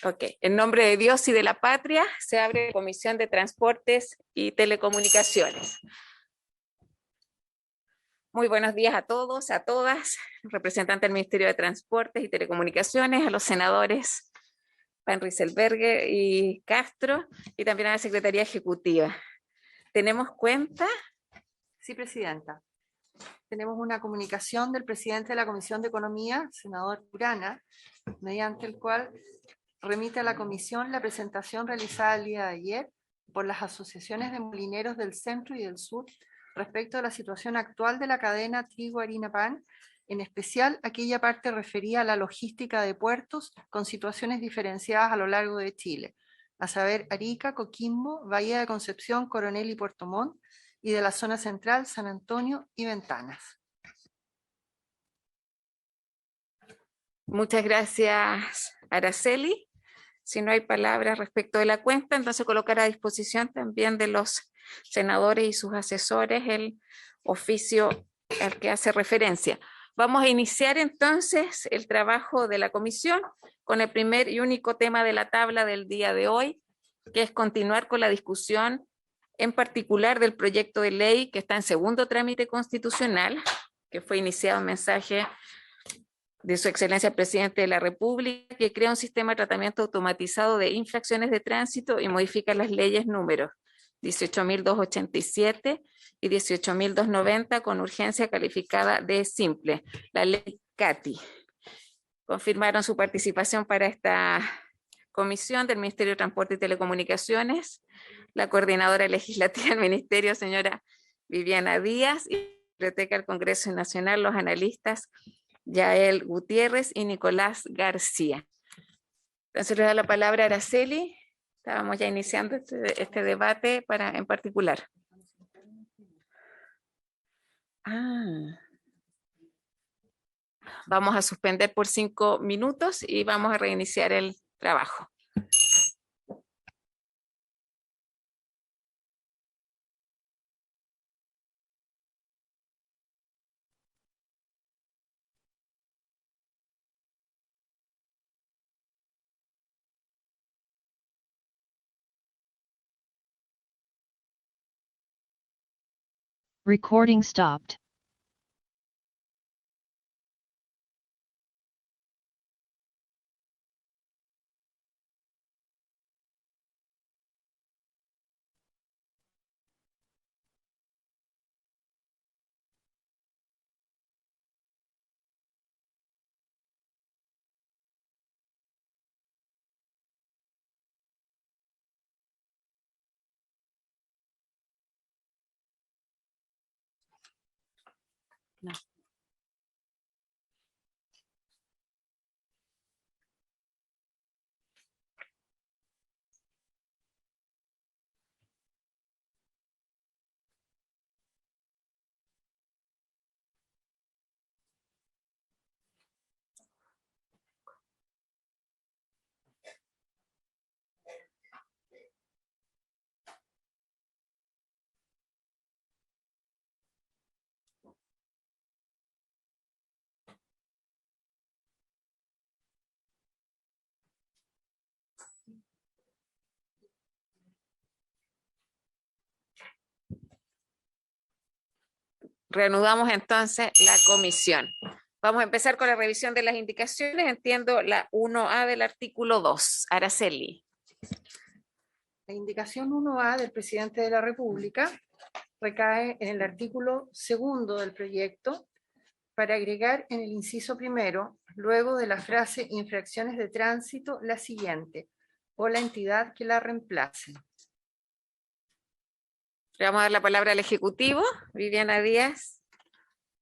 Ok, en nombre de Dios y de la patria se abre la Comisión de Transportes y Telecomunicaciones. Muy buenos días a todos, a todas, representantes del Ministerio de Transportes y Telecomunicaciones, a los senadores Van Rieselbergher y Castro, y también a la Secretaría Ejecutiva. ¿Tenemos cuenta? Sí, Presidenta. Tenemos una comunicación del presidente de la Comisión de Economía, senador Urana, mediante el cual remite a la Comisión la presentación realizada el día de ayer por las asociaciones de molineros del centro y del sur respecto a la situación actual de la cadena trigo-harina-pan, en especial aquella parte referida a la logística de puertos con situaciones diferenciadas a lo largo de Chile, a saber Arica, Coquimbo, Bahía de Concepción, Coronel y Puerto Montt, y de la zona central, San Antonio y Ventanas. Muchas gracias, Araceli. Si no hay palabras respecto de la cuenta, entonces colocar a disposición también de los senadores y sus asesores el oficio al que hace referencia. Vamos a iniciar entonces el trabajo de la comisión con el primer y único tema de la tabla del día de hoy, que es continuar con la discusión en particular del proyecto de ley que está en segundo trámite constitucional, que fue iniciado en mensaje de Su Excelencia el Presidente de la República, que crea un sistema de tratamiento automatizado de infracciones de tránsito y modifica las leyes números 18.287 y 18.290 con urgencia calificada de simple, la ley CATI. Confirmaron su participación para esta comisión del Ministerio de Transporte y Telecomunicaciones, la coordinadora legislativa del Ministerio, señora Viviana Díaz, y la Biblioteca del Congreso Nacional, los analistas Yael Gutiérrez y Nicolás García. Entonces le da la palabra a Araceli. Estábamos ya iniciando este debate en particular. Vamos a suspender por 5 minutos y vamos a reiniciar el trabajo. Recording stopped. No. Reanudamos entonces la comisión. Vamos a empezar con la revisión de las indicaciones. Entiendo la 1A del artículo 2. Araceli. La indicación 1A del presidente de la República recae en el artículo 2 del proyecto para agregar en el inciso primero, luego de la frase infracciones de tránsito, la siguiente: o la entidad que la reemplace. Le vamos a dar la palabra al Ejecutivo, Viviana Díaz,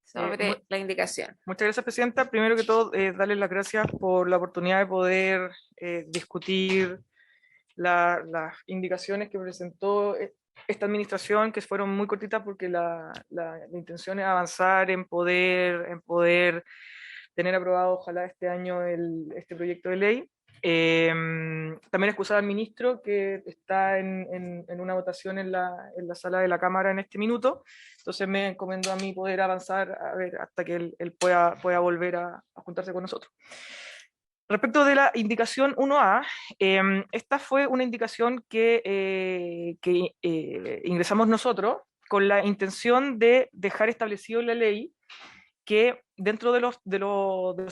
sobre la indicación. Muchas gracias, Presidenta. Primero que todo, darles las gracias por la oportunidad de poder discutir las indicaciones que presentó esta administración, que fueron muy cortitas porque la intención es avanzar en poder tener aprobado, ojalá este año, este proyecto de ley. También excusar al ministro que está en una votación en la sala de la Cámara en este minuto, entonces me encomendó a mí poder avanzar a ver hasta que él pueda volver a juntarse con nosotros. Respecto de la indicación 1A, esta fue una indicación que ingresamos nosotros con la intención de dejar establecido en la ley que dentro de los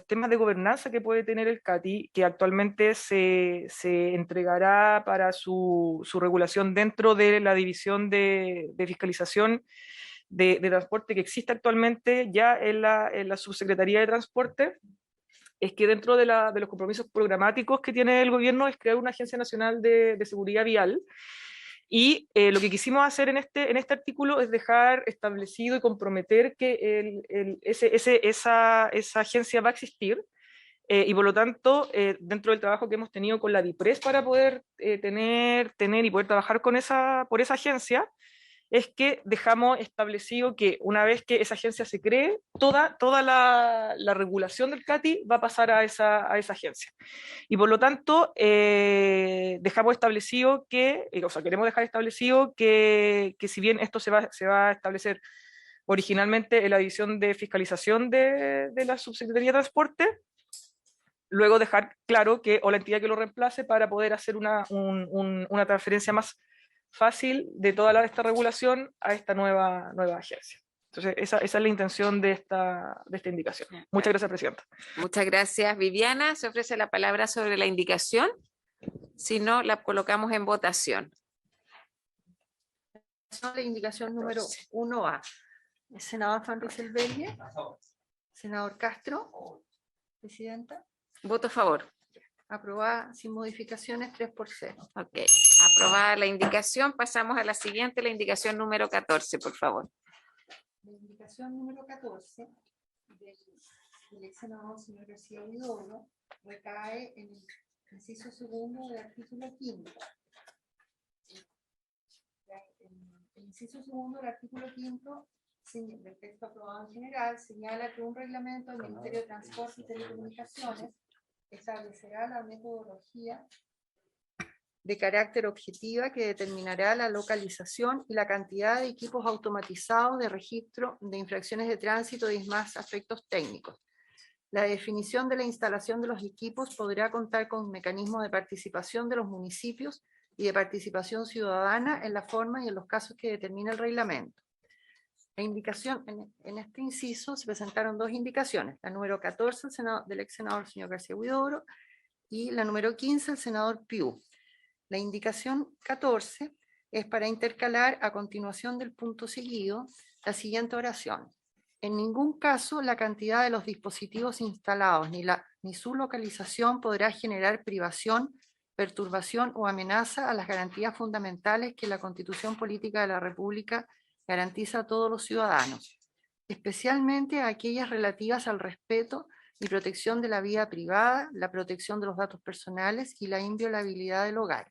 temas de gobernanza que puede tener el CATI, que actualmente se entregará para su regulación dentro de la división de fiscalización de transporte que existe actualmente ya en la Subsecretaría de Transporte, es que dentro de los compromisos programáticos que tiene el gobierno es crear una Agencia Nacional de Seguridad Vial. Y lo que quisimos hacer en este artículo es dejar establecido y comprometer que esa agencia va a existir, y por lo tanto, dentro del trabajo que hemos tenido con la DIPRES para poder tener y poder trabajar por esa agencia, es que dejamos establecido que una vez que esa agencia se cree, toda la regulación del CATI va a pasar a esa agencia. Y por lo tanto, dejamos establecido queremos dejar establecido que si bien esto se va a establecer originalmente en la división de fiscalización de la Subsecretaría de Transporte, luego dejar claro que, o la entidad que lo reemplace, para poder hacer una transferencia más fácil de toda esta regulación a esta nueva agencia. Entonces, esa es la intención de esta indicación. Muchas gracias, Presidenta. Muchas gracias, Viviana. Se ofrece la palabra sobre la indicación. Si no, la colocamos en votación. La indicación número 1A. El senador Van Rysselberghe. Senador Castro. Presidenta. Voto a favor. Aprobada sin modificaciones, 3-0. Ok. Aprobada la indicación. Pasamos a la siguiente, la indicación número 14, por favor. La indicación número 14 del ex senador señor García Huidobro recae en el inciso segundo del artículo 5. El inciso segundo del artículo 5 del texto aprobado en general señala que un reglamento del Ministerio de Transporte y Telecomunicaciones establecerá la metodología de carácter objetiva que determinará la localización y la cantidad de equipos automatizados de registro de infracciones de tránsito y demás aspectos técnicos. La definición de la instalación de los equipos podrá contar con mecanismos de participación de los municipios y de participación ciudadana en la forma y en los casos que determina el reglamento. La indicación, en este inciso se presentaron dos indicaciones, la número 14 del ex senador señor García Huidobro y la número 15 del senador Piu. La indicación 14 es para intercalar a continuación del punto seguido la siguiente oración. En ningún caso la cantidad de los dispositivos instalados ni su localización podrá generar privación, perturbación o amenaza a las garantías fundamentales que la Constitución Política de la República garantiza a todos los ciudadanos, especialmente a aquellas relativas al respeto y protección de la vida privada, la protección de los datos personales y la inviolabilidad del hogar.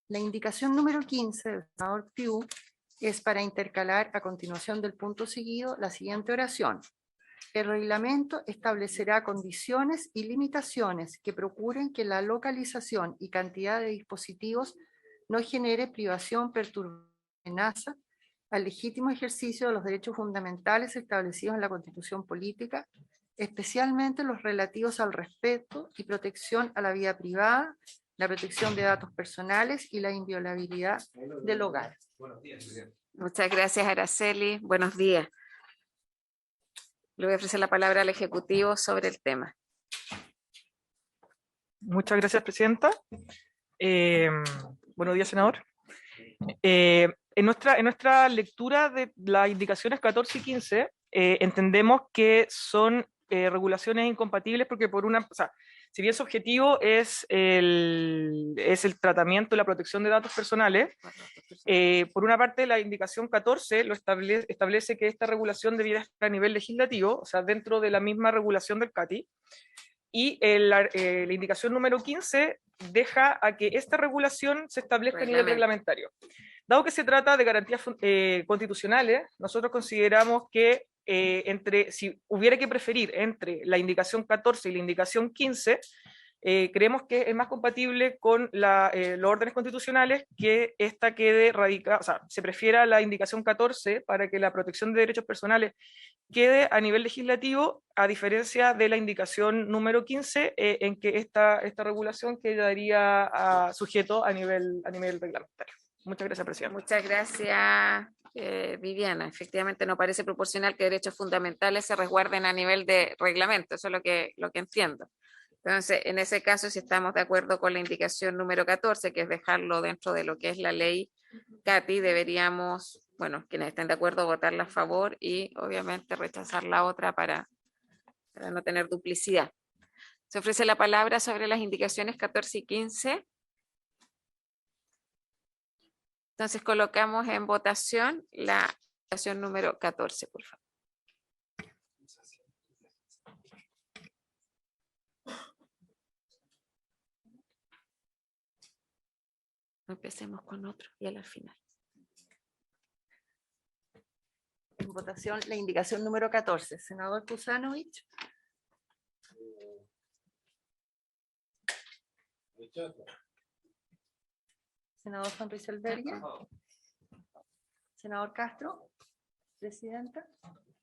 La indicación número 15 del senador Piu es para intercalar a continuación del punto seguido la siguiente oración. El reglamento establecerá condiciones y limitaciones que procuren que la localización y cantidad de dispositivos no genere privación, perturbación, amenaza al legítimo ejercicio de los derechos fundamentales establecidos en la Constitución Política, especialmente los relativos al respeto y protección a la vida privada, la protección de datos personales y la inviolabilidad del hogar. Muchas gracias, Araceli. Buenos días. Le voy a ofrecer la palabra al Ejecutivo sobre el tema. Muchas gracias, Presidenta. Buenos días, senador. En nuestra lectura de las indicaciones 14 y 15, entendemos que son regulaciones incompatibles porque si bien su objetivo es el tratamiento y la protección de datos personales, por una parte la indicación 14 establece que esta regulación debiera estar a nivel legislativo, o sea, dentro de la misma regulación del CATI, y la indicación número 15 deja a que esta regulación se establezca a nivel reglamentario. Dado que se trata de garantías constitucionales, nosotros consideramos que si hubiera que preferir entre la indicación 14 y la indicación 15, creemos que es más compatible con los órdenes constitucionales que esta quede radicada, o sea, se prefiera la indicación 14 para que la protección de derechos personales quede a nivel legislativo, a diferencia de la indicación número 15, en que esta regulación quedaría sujeto a nivel reglamentario. Muchas gracias, presidente. Muchas gracias, Viviana. Efectivamente, no parece proporcional que derechos fundamentales se resguarden a nivel de reglamento, eso es lo que entiendo. Entonces, en ese caso, si estamos de acuerdo con la indicación número 14, que es dejarlo dentro de lo que es la ley Katy, deberíamos, bueno, quienes estén de acuerdo, votarla a favor y obviamente rechazar la otra para no tener duplicidad. Se ofrece la palabra sobre las indicaciones 14 y 15. Entonces colocamos en votación la indicación número 14, por favor. Empecemos con otro y a la final. En votación la indicación número 14. Senador Kusanovich. Senador Van Rysselberghe. Senador Castro. Presidenta.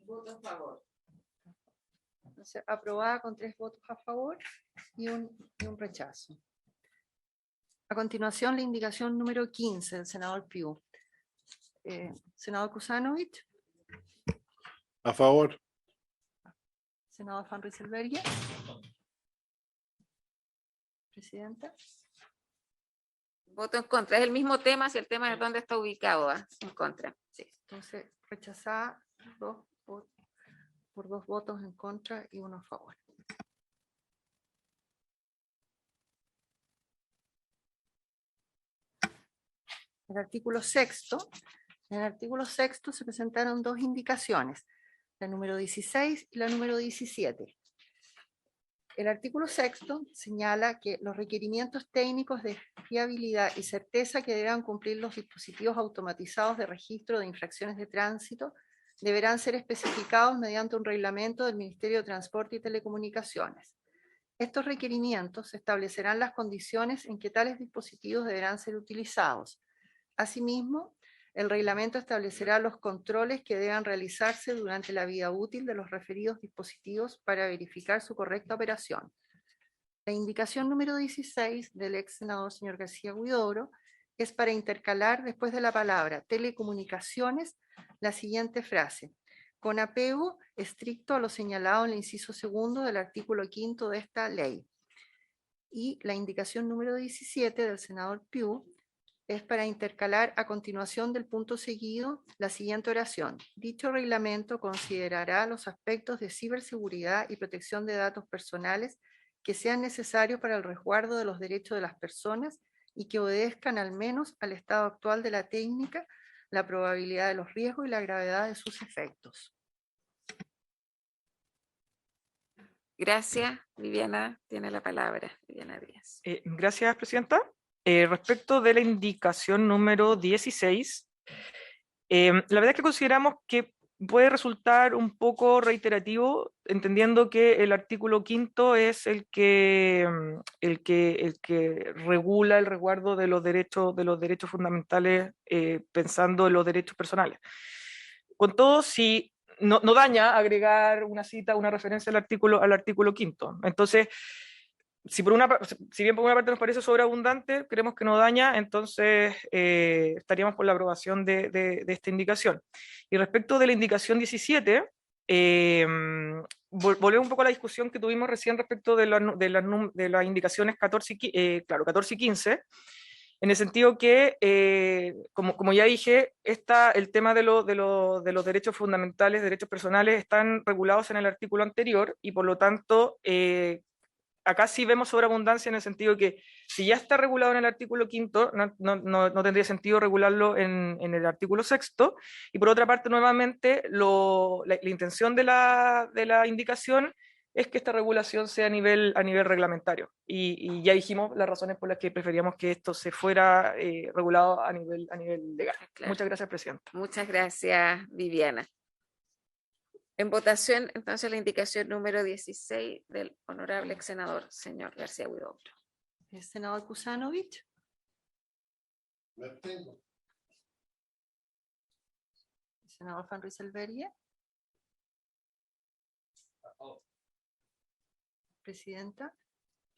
Voto a favor. Entonces, aprobada con 3 votos a favor y un rechazo. A continuación, la indicación número 15 del senador Piu. Senador Kusanovich. A favor. Senador Van Rysselberghe. Presidenta. Voto en contra. Es el mismo tema, si el tema es dónde está ubicado. En contra. Sí. Entonces, rechazada por 2 votos en contra y 1 a favor. El artículo sexto. En el artículo sexto se presentaron 2 indicaciones, la número 16 y la número 17. El artículo sexto señala que los requerimientos técnicos de fiabilidad y certeza que deberán cumplir los dispositivos automatizados de registro de infracciones de tránsito deberán ser especificados mediante un reglamento del Ministerio de Transporte y Telecomunicaciones. Estos requerimientos establecerán las condiciones en que tales dispositivos deberán ser utilizados. Asimismo, el reglamento establecerá los controles que deban realizarse durante la vida útil de los referidos dispositivos para verificar su correcta operación. La indicación número 16 del ex senador señor García Huidobro es para intercalar después de la palabra telecomunicaciones la siguiente frase: con apego estricto a lo señalado en el inciso segundo del artículo 5 de esta ley. Y la indicación número 17 del senador Piu es para intercalar a continuación del punto seguido la siguiente oración: dicho reglamento considerará los aspectos de ciberseguridad y protección de datos personales que sean necesarios para el resguardo de los derechos de las personas y que obedezcan al menos al estado actual de la técnica, la probabilidad de los riesgos y la gravedad de sus efectos. Gracias. Viviana tiene la palabra. Viviana Díaz. Gracias, presidenta. Respecto de la indicación número 16, la verdad es que consideramos que puede resultar un poco reiterativo, entendiendo que el artículo 5 es el que regula el resguardo de los derechos fundamentales, pensando en los derechos personales. Con todo, si no daña agregar una cita, una referencia al artículo 5. Entonces, si bien por una parte nos parece sobreabundante, creemos que no daña, entonces estaríamos por la aprobación de esta indicación. Y respecto de la indicación 17, volvemos un poco a la discusión que tuvimos recién respecto de las indicaciones 14 y 15, en el sentido que, como ya dije, el tema de los derechos fundamentales, derechos personales, están regulados en el artículo anterior y por lo tanto acá sí vemos sobreabundancia en el sentido que si ya está regulado en el artículo 5, no tendría sentido regularlo en el artículo 6. Y por otra parte, nuevamente, la intención de la indicación es que esta regulación sea a nivel reglamentario. Y ya dijimos las razones por las que preferíamos que esto se fuera regulado a nivel legal. Claro. Muchas gracias, presidenta. Muchas gracias, Viviana. En votación, entonces, la indicación número 16 del honorable ex senador, señor García Huidobro. El senador Kusanovich, Me abstengo. el senador Van Rieselberghe. Presidenta,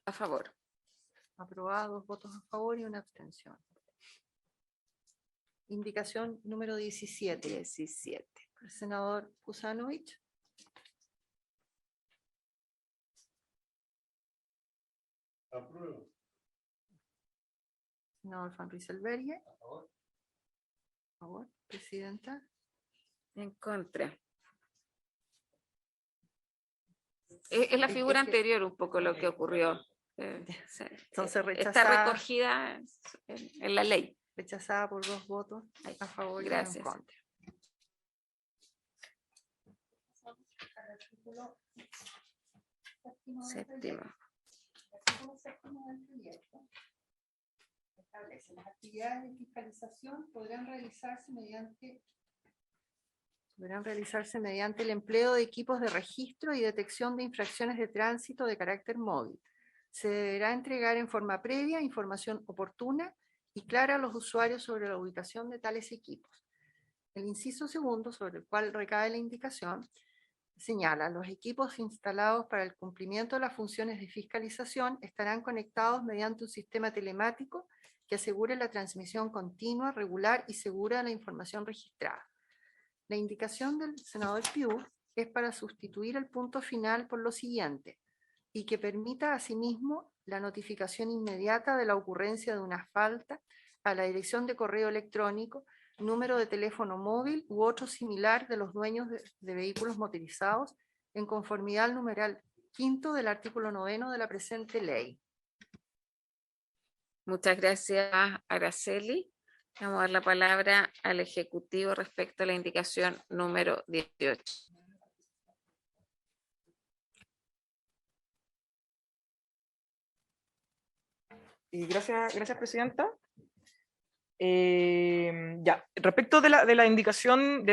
A favor. aprobada, 2 votos a favor y una abstención. Indicación número 17. 17. El senador Kusanovich, Apruebo. senador Van Rieselberghe. A favor, presidenta. En contra. Es la Es figura que- anterior un poco lo que ocurrió. Entonces, Está rechazada. recogida en la ley. Rechazada por 2 votos Ahí. a favor y uno en Gracias. contra. Séptimo. Artículo 7º del proyecto establece: las actividades de fiscalización podrán realizarse mediante el empleo de equipos de registro y detección de infracciones de tránsito de carácter móvil. Se deberá entregar en forma previa información oportuna y clara a los usuarios sobre la ubicación de tales equipos. El inciso segundo, sobre el cual recae la indicación, señala: los equipos instalados para el cumplimiento de las funciones de fiscalización estarán conectados mediante un sistema telemático que asegure la transmisión continua, regular y segura de la información registrada. La indicación del senador Piu es para sustituir el punto final por lo siguiente: y que permita asimismo la notificación inmediata de la ocurrencia de una falta a la dirección de correo electrónico, número de teléfono móvil u otro similar de los dueños de vehículos motorizados, en conformidad al numeral 5º del artículo 9º de la presente ley. Muchas gracias, Araceli. Vamos a dar la palabra al Ejecutivo respecto a la indicación número 18. Y gracias, presidenta. Ya, respecto de la indicación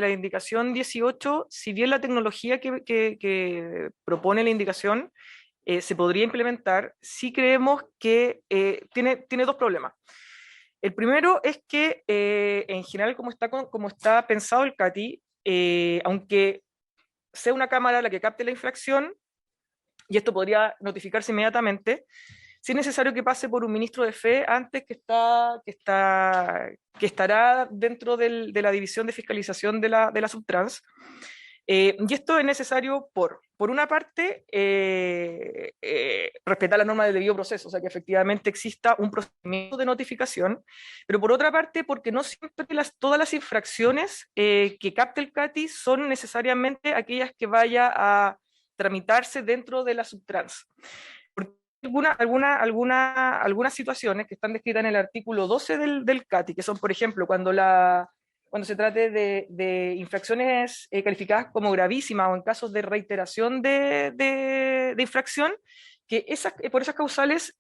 18, si bien la tecnología que propone la indicación se podría implementar, sí creemos que tiene 2 problemas. El primero es que en general, como está pensado el CATI, aunque sea una cámara la que capte la infracción, y esto podría notificarse inmediatamente, sí es necesario que pase por un ministro de fe antes que estará dentro de la división de fiscalización de la Subtrans. Y esto es necesario por una parte, respetar las normas del debido proceso, o sea, que efectivamente exista un procedimiento de notificación, pero por otra parte, porque no siempre todas las infracciones que capte el CATI son necesariamente aquellas que vaya a tramitarse dentro de la Subtrans. Algunas situaciones que están descritas en el artículo 12 del CATI, que son, por ejemplo, cuando se trate de infracciones calificadas como gravísimas o en casos de reiteración de infracción, que por esas causales,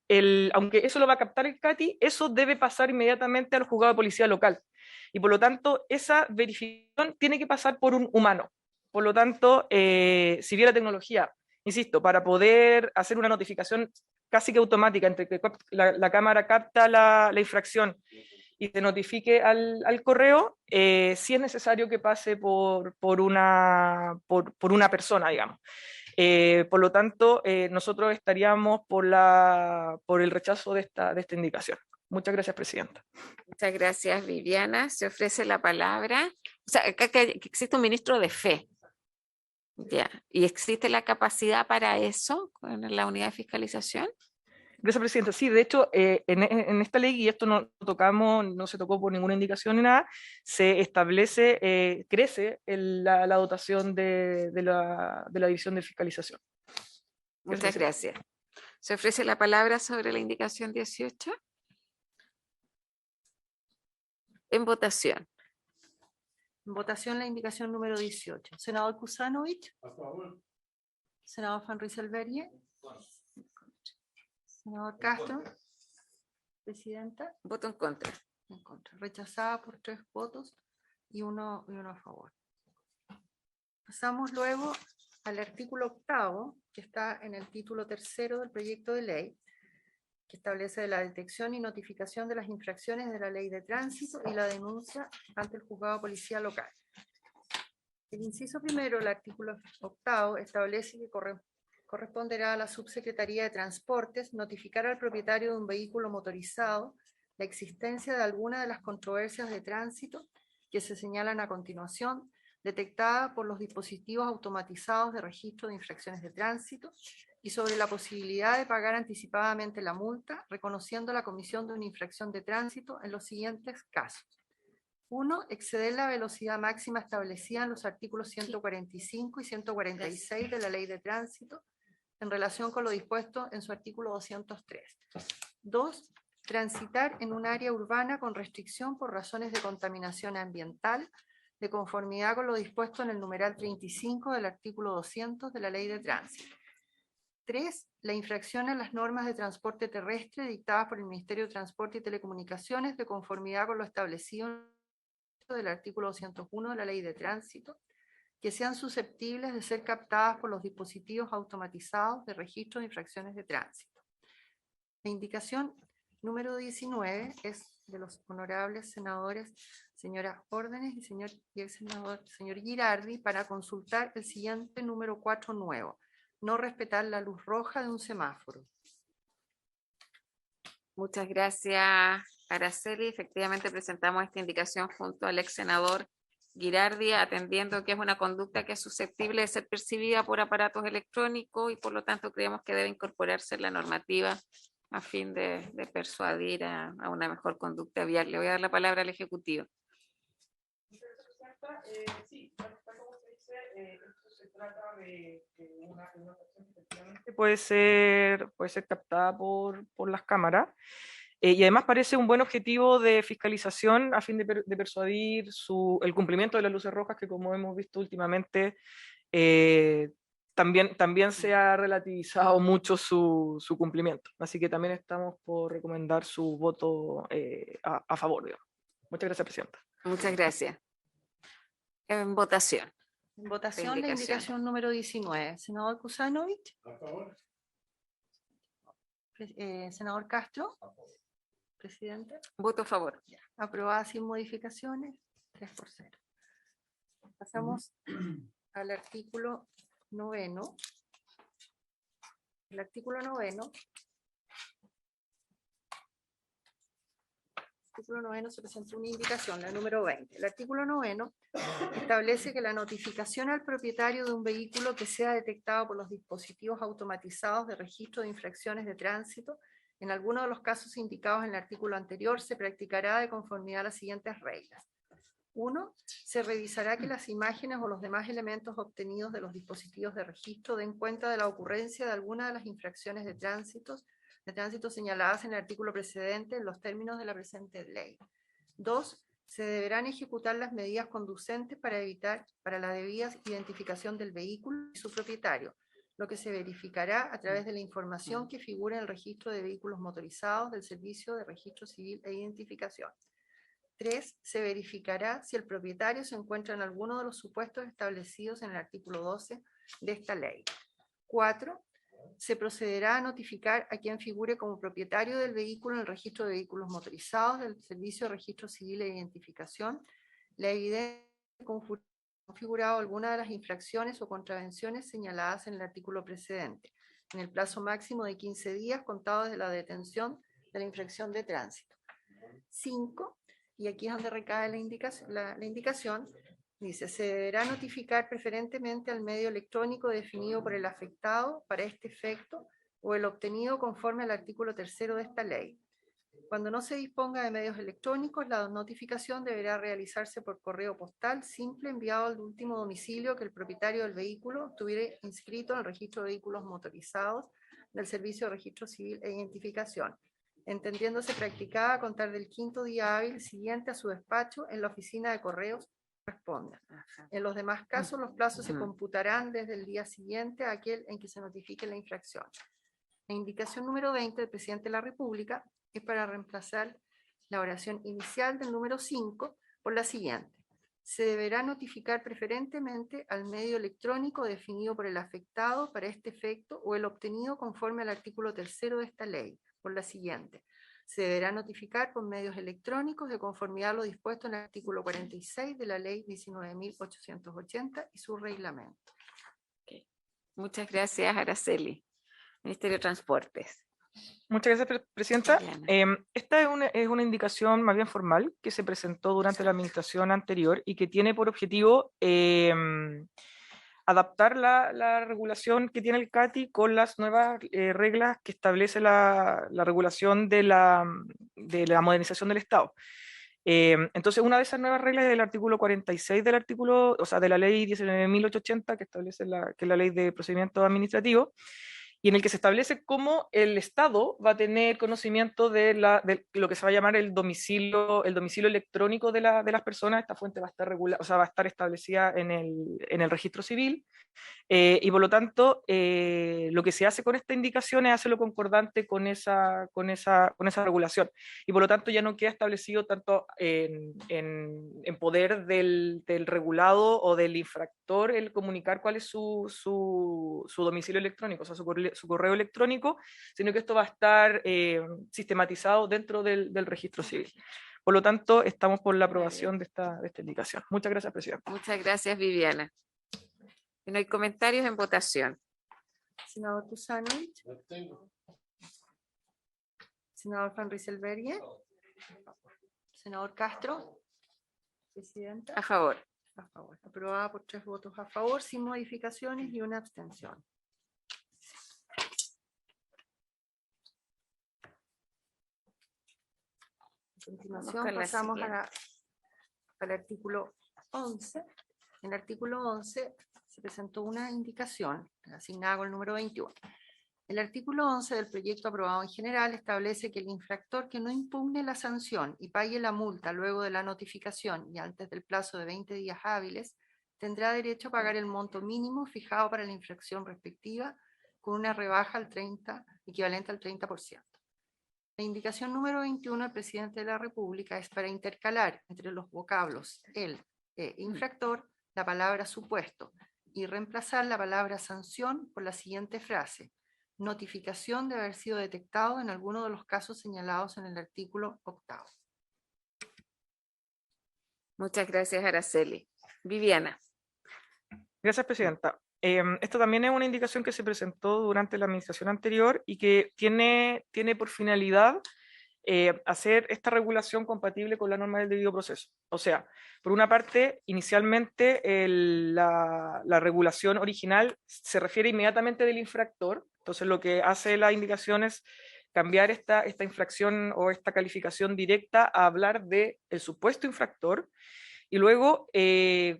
aunque eso lo va a captar el CATI, eso debe pasar inmediatamente al juzgado de policía local. Y por lo tanto, esa verificación tiene que pasar por un humano. Por lo tanto, si bien la tecnología, insisto, para poder hacer una notificación casi que automática entre que la cámara capta la infracción y se notifique al correo, sí es necesario que pase por una persona, digamos. Por lo tanto, nosotros estaríamos por el rechazo de esta indicación. Muchas gracias, presidenta. Muchas gracias, Viviana. Se ofrece la palabra. O sea, acá que existe un ministro de fe. Ya. ¿Y existe la capacidad para eso con la unidad de fiscalización? Gracias, presidenta. Sí, de hecho, en esta ley, y esto no se tocó por ninguna indicación ni nada, se establece, crece la dotación de la división de fiscalización. Muchas gracias. ¿Se ofrece la palabra sobre la indicación 18? En votación. En votación la indicación número 18. Senador Kusanovich. A favor. Senador Van Rieselberghe. Senador Castro. Presidenta. Voto en contra. En contra. Rechazada por 3 votos y uno a favor. Pasamos luego al artículo 8º, que está en el título 3º del proyecto de ley, que establece la detección y notificación de las infracciones de la ley de tránsito y la denuncia ante el juzgado de policía local. El inciso primero del artículo 8º establece que corresponderá a la Subsecretaría de Transportes notificar al propietario de un vehículo motorizado la existencia de alguna de las controversias de tránsito que se señalan a continuación, detectada por los dispositivos automatizados de registro de infracciones de tránsito y sobre la posibilidad de pagar anticipadamente la multa, reconociendo la comisión de una infracción de tránsito en los siguientes casos. 1. Exceder la velocidad máxima establecida en los artículos 145 y 146 de la Ley de Tránsito en relación con lo dispuesto en su artículo 203. 2. Transitar en un área urbana con restricción por razones de contaminación ambiental, de conformidad con lo dispuesto en el numeral 35 del artículo 200 de la Ley de Tránsito. 3. La infracción a las normas de transporte terrestre dictadas por el Ministerio de Transporte y Telecomunicaciones de conformidad con lo establecido del artículo 201 de la Ley de Tránsito, que sean susceptibles de ser captadas por los dispositivos automatizados de registro de infracciones de tránsito. La indicación número 19 es de los honorables senadores señora Órdenes y el senador señor Girardi para consultar el siguiente número 4 nuevo: no respetar la luz roja de un semáforo. Muchas gracias, Araceli. Efectivamente presentamos esta indicación junto al ex senador Girardi, atendiendo que es una conducta que es susceptible de ser percibida por aparatos electrónicos y por lo tanto creemos que debe incorporarse en la normativa a fin de persuadir a una mejor conducta vial. Le voy a dar la palabra al Ejecutivo. Sí, tal como se dice, esto se trata de una acción que efectivamente puede ser captada por las cámaras. Y además parece un buen objetivo de fiscalización a fin de persuadir el cumplimiento de las luces rojas, que como hemos visto últimamente, también se ha relativizado mucho su cumplimiento. Así que también estamos por recomendar su voto a favor, digamos. Muchas gracias, Presidenta. Muchas gracias. En votación. En votación, la indicación número 19. Senador Kusanovich. A favor. Senador Castro. Presidente. Voto a favor. Aprobada sin modificaciones. 3-0. Pasamos al artículo 9. El artículo 9. Artículo 9 se presentó una indicación, la número 20. El artículo 9 establece que la notificación al propietario de un vehículo que sea detectado por los dispositivos automatizados de registro de infracciones de tránsito, en alguno de los casos indicados en el artículo anterior, se practicará de conformidad a las siguientes reglas. 1. Se revisará que las imágenes o los demás elementos obtenidos de los dispositivos de registro den cuenta de la ocurrencia de alguna de las infracciones de tránsito señaladas en el artículo precedente en los términos de la presente ley. 2. Se deberán ejecutar las medidas conducentes para la debida identificación del vehículo y su propietario, lo que se verificará a través de la información que figura en el registro de vehículos motorizados del Servicio de Registro Civil e Identificación. 3. Se verificará si el propietario se encuentra en alguno de los supuestos establecidos en el artículo 12 de esta ley. 4. Se procederá a notificar a quien figure como propietario del vehículo en el registro de vehículos motorizados del Servicio de Registro Civil e Identificación la evidencia de configurado alguna de las infracciones o contravenciones señaladas en el artículo precedente, en el plazo máximo de 15 días contado desde la detención de la infracción de tránsito. 5. Y aquí es donde recae la indicación, dice, se deberá notificar preferentemente al medio electrónico definido por el afectado para este efecto o el obtenido conforme al artículo 3º de esta ley. Cuando no se disponga de medios electrónicos, la notificación deberá realizarse por correo postal simple enviado al último domicilio que el propietario del vehículo tuviera inscrito en el registro de vehículos motorizados del Servicio de Registro Civil e Identificación, entendiéndose practicada a contar del 5º día hábil siguiente a su despacho en la oficina de correos corresponda. En los demás casos, los plazos se computarán desde el día siguiente a aquel en que se notifique la infracción. La indicación número 20 del Presidente de la República es para reemplazar la oración inicial del número 5 por la siguiente. se deberá notificar preferentemente al medio electrónico definido por el afectado para este efecto o el obtenido conforme al artículo 3º de esta ley, por la siguiente. Se deberá notificar por medios electrónicos de conformidad a lo dispuesto en el artículo 46 de la ley 19.880 y su reglamento. Muchas gracias, Araceli. Ministerio de Transportes. Muchas gracias, Presidenta. Viviana. Esta es una indicación más bien formal que se presentó durante la administración anterior y que tiene por objetivo adaptar la regulación que tiene el CATI con las nuevas reglas que establece la regulación de la modernización del Estado. Entonces, una de esas nuevas reglas es el artículo 46 del artículo, o sea, de la ley 19.880, que establece que es la ley de procedimiento administrativo, y en el que se establece cómo el Estado va a tener conocimiento de lo que se va a llamar el domicilio electrónico de las personas. Esta fuente va a estar regulada, o sea, va a estar establecida en el registro civil. Y por lo tanto, lo que se hace con esta indicación es hacerlo concordante con esa regulación. Y por lo tanto ya no queda establecido tanto en poder del regulado o del infractor el comunicar cuál es su domicilio electrónico, o sea, su correo electrónico, sino que esto va a estar sistematizado dentro del registro civil. Por lo tanto, estamos por la aprobación de esta indicación. Muchas gracias, Presidenta. Muchas gracias, Viviana. Si no hay comentarios, en votación. Senador Kusanovich, Me abstengo. senador Van Rysselberghe, senador Castro, Presidenta. A favor. A favor. Aprobada por 3 votos a favor, sin modificaciones y una abstención. A continuación Vamos con la pasamos siguiente. al artículo 11. En el artículo 11 se presentó una indicación asignada con el número 21. El artículo 11 del proyecto aprobado en general establece que el infractor que no impugne la sanción y pague la multa luego de la notificación y antes del plazo de 20 días hábiles, tendrá derecho a pagar el monto mínimo fijado para la infracción respectiva con una rebaja equivalente al 30%. La indicación número 21 del presidente de la República es para intercalar entre los vocablos el infractor la palabra supuesto y reemplazar la palabra sanción por la siguiente frase: notificación de haber sido detectado en alguno de los casos señalados en el artículo 8º. Muchas gracias, Araceli. Viviana. Gracias, Presidenta. Esto también es una indicación que se presentó durante la administración anterior y que tiene por finalidad hacer esta regulación compatible con la norma del debido proceso. O sea, por una parte, inicialmente la regulación original se refiere inmediatamente del infractor. Entonces, lo que hace la indicación es cambiar esta infracción o esta calificación directa a hablar del supuesto infractor. Y luego,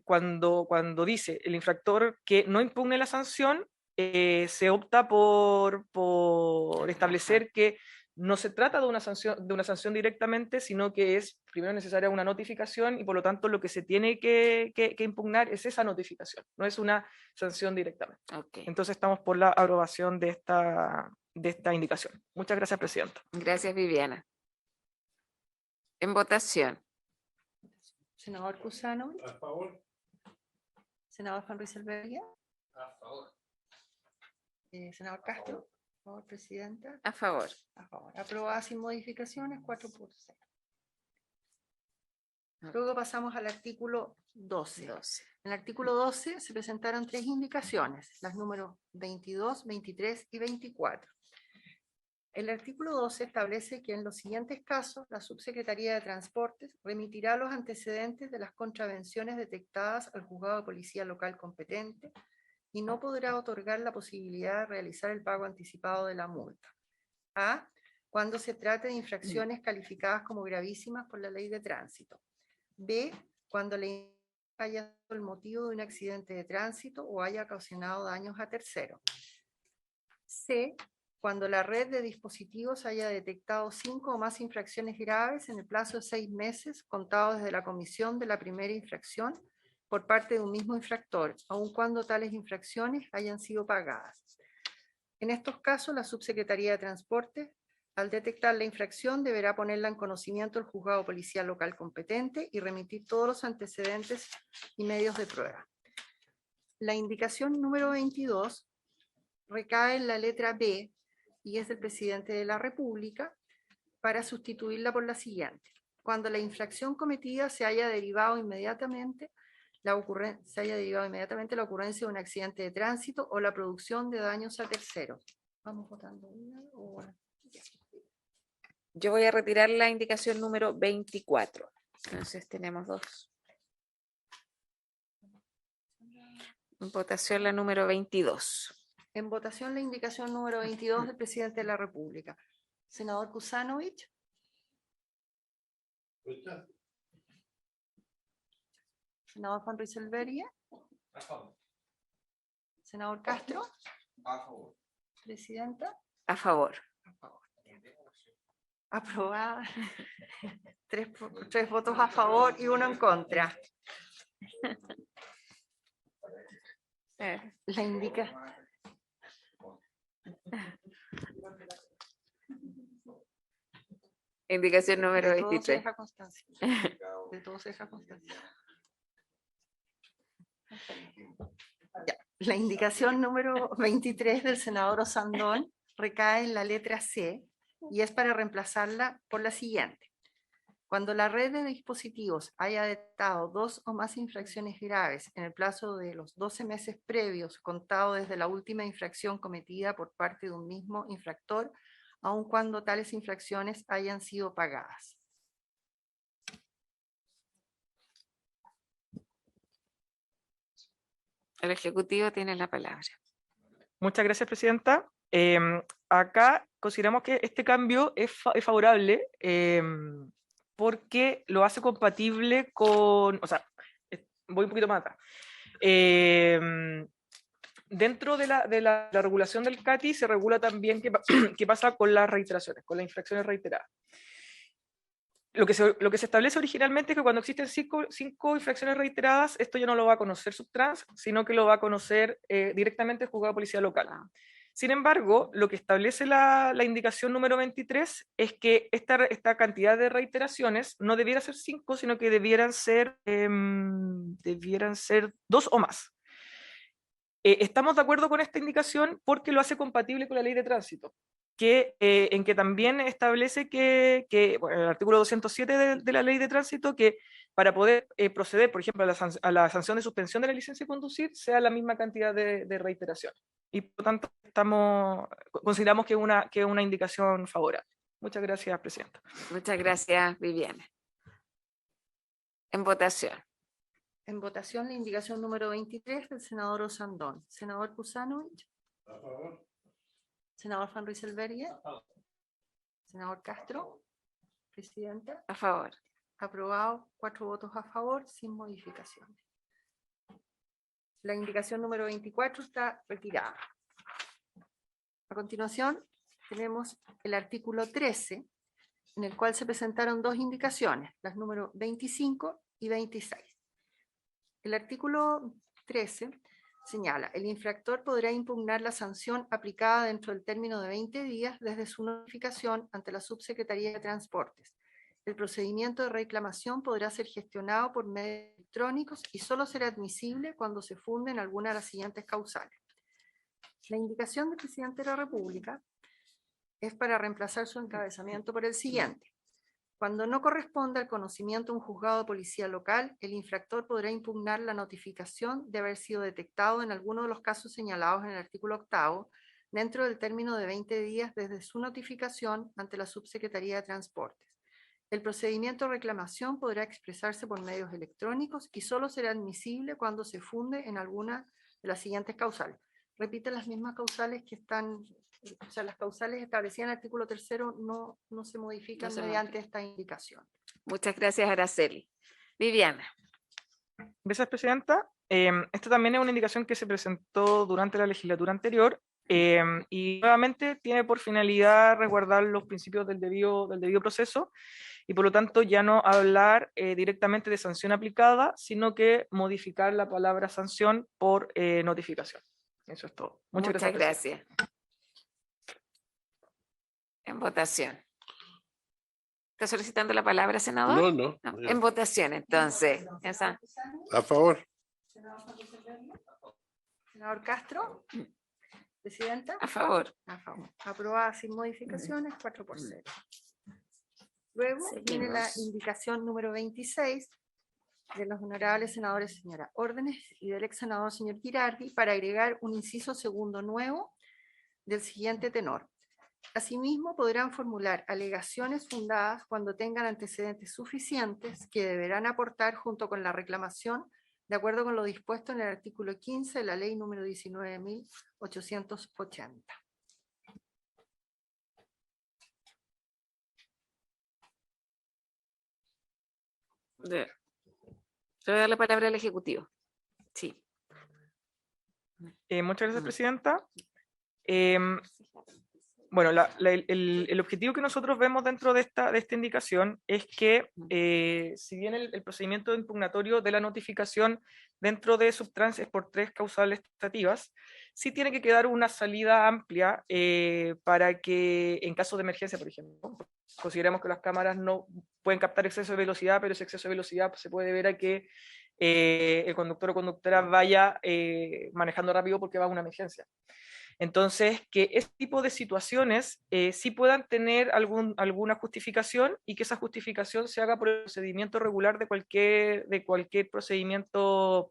cuando dice el infractor que no impugne la sanción, se opta por establecer que no se trata de una sanción directamente, sino que es primero necesaria una notificación y por lo tanto lo que se tiene que impugnar es esa notificación, no es una sanción directamente. Ok. Entonces estamos por la aprobación de esta indicación. Muchas gracias, Presidenta. Gracias, Viviana. En votación. Senador Kusanovich, A favor. senador Van Rysselberghe, A favor. senador Castro, a favor, Presidenta. A favor. A favor. Aprobada sin modificaciones, 4-0. Luego pasamos al artículo 12. 12. En el artículo 12 se presentaron 3 indicaciones, las números 22, 23 y 24. El artículo 12 establece que en los siguientes casos la Subsecretaría de Transportes remitirá los antecedentes de las contravenciones detectadas al juzgado de policía local competente y no podrá otorgar la posibilidad de realizar el pago anticipado de la multa. A. Cuando se trate de infracciones calificadas como gravísimas por la ley de tránsito. B. Cuando la haya sido el motivo de un accidente de tránsito o haya ocasionado daños a terceros. C. Cuando la red de dispositivos haya detectado 5 o más infracciones graves en el plazo de 6 meses, contado desde la comisión de la primera infracción por parte de un mismo infractor, aun cuando tales infracciones hayan sido pagadas. En estos casos, la Subsecretaría de Transporte Al detectar la infracción, deberá ponerla en conocimiento el juzgado policial local competente y remitir todos los antecedentes y medios de prueba. La indicación número 22 recae en la letra B y es del presidente de la República para sustituirla por la siguiente. Cuando la infracción cometida se haya derivado inmediatamente la ocurrencia de un accidente de tránsito o la producción de daños a terceros. Vamos votando una o una. Yo voy a retirar la indicación número 24. Entonces tenemos dos. En votación la número 22. En votación la indicación número 22 del presidente de la República. Senador Kusanovich, ¿Escucha? senador Juan Ruiz Elveria, A favor. senador Castro, A favor. presidenta. A favor. A favor. Aprobada. Tres votos a favor y uno en contra. La indica. Indicación número De todo se 23. deja constancia. De todo se deja constancia. Ya. La indicación número 23 del senador Osandón recae en la letra C y es para reemplazarla por la siguiente. Cuando la red de dispositivos haya detectado 2 o más infracciones graves en el plazo de los 12 meses previos contado desde la última infracción cometida por parte de un mismo infractor, aun cuando tales infracciones hayan sido pagadas. El Ejecutivo tiene la palabra. Muchas gracias, presidenta. Acá consideramos que este cambio es favorable porque lo hace compatible con, o sea, voy un poquito más atrás. Dentro de la regulación del CATI se regula también qué pasa con las reiteraciones, con las infracciones reiteradas. Lo que se establece originalmente es que cuando existen cinco infracciones reiteradas, esto ya no lo va a conocer Subtrans, sino que lo va a conocer directamente el juzgado de policía local. Sin embargo, lo que establece la indicación número 23 es que esta cantidad de reiteraciones no debiera ser 5, sino que debieran ser 2 o más. Estamos de acuerdo con esta indicación porque lo hace compatible con la ley de tránsito, en que también establece bueno, el artículo 207 de la ley de tránsito, que para poder proceder, por ejemplo, a la sanción de suspensión de la licencia de conducir, sea la misma cantidad de reiteración. Y por lo tanto, consideramos que es una indicación favorable. Muchas gracias, presidenta. Muchas gracias, Viviana. En votación. En votación la indicación número 23 del senador Osandón. Senador Kusanovich. A favor. Senador Juan Ruiz Elveria. Senador Castro. Presidenta. A favor. Aprobado, 4 votos a favor, sin modificaciones. La indicación número 24 está retirada. A continuación, tenemos el artículo 13, en el cual se presentaron 2 indicaciones, las números 25 y 26. El artículo 13 señala, el infractor podrá impugnar la sanción aplicada dentro del término de 20 días desde su notificación ante la Subsecretaría de Transportes. El procedimiento de reclamación podrá ser gestionado por medios electrónicos y solo será admisible cuando se funden alguna de las siguientes causales. La indicación del presidente de la República es para reemplazar su encabezamiento por el siguiente. Cuando no corresponda al conocimiento de un juzgado de policía local, el infractor podrá impugnar la notificación de haber sido detectado en alguno de los casos señalados en el artículo 8º dentro del término de 20 días desde su notificación ante la Subsecretaría de Transportes. El procedimiento de reclamación podrá expresarse por medios electrónicos y solo será admisible cuando se funde en alguna de las siguientes causales. Repite las mismas causales que están, o sea, las causales establecidas en el artículo 3º no se modifican mediante esta indicación. Muchas gracias, Araceli. Viviana. Gracias, presidenta. Esta también es una indicación que se presentó durante la legislatura anterior y nuevamente tiene por finalidad resguardar los principios del debido proceso y por lo tanto ya no hablar directamente de sanción aplicada, sino que modificar la palabra sanción por notificación. Eso es todo. Muchas gracias. Gracias. En votación. ¿Está solicitando la palabra, senador? No. No, en votación, entonces. Esa. A favor. Senador Castro. Presidenta. A favor. A favor. Aprobada sin modificaciones, 4-0. Luego viene la Seguimos. indicación número 26 de los honorables senadores señora Órdenes y del ex senador señor Girardi para agregar un inciso segundo nuevo del siguiente tenor. Asimismo, podrán formular alegaciones fundadas cuando tengan antecedentes suficientes que deberán aportar junto con la reclamación de acuerdo con lo dispuesto en el artículo 15 de la ley número 19.880. Le voy a dar la palabra al Ejecutivo. Sí. Muchas gracias, Presidenta. Bueno, el objetivo que nosotros vemos dentro de esta indicación es que, si bien el procedimiento impugnatorio de la notificación dentro de Subtrans es por 3 causales taxativas, sí tiene que quedar una salida amplia para que, en caso de emergencia, por ejemplo, consideramos que las cámaras no pueden captar exceso de velocidad, pero ese exceso de velocidad se puede ver a que el conductor o conductora vaya manejando rápido porque va a una emergencia. Entonces, que este tipo de situaciones sí puedan tener alguna justificación y que esa justificación se haga por el procedimiento regular de cualquier procedimiento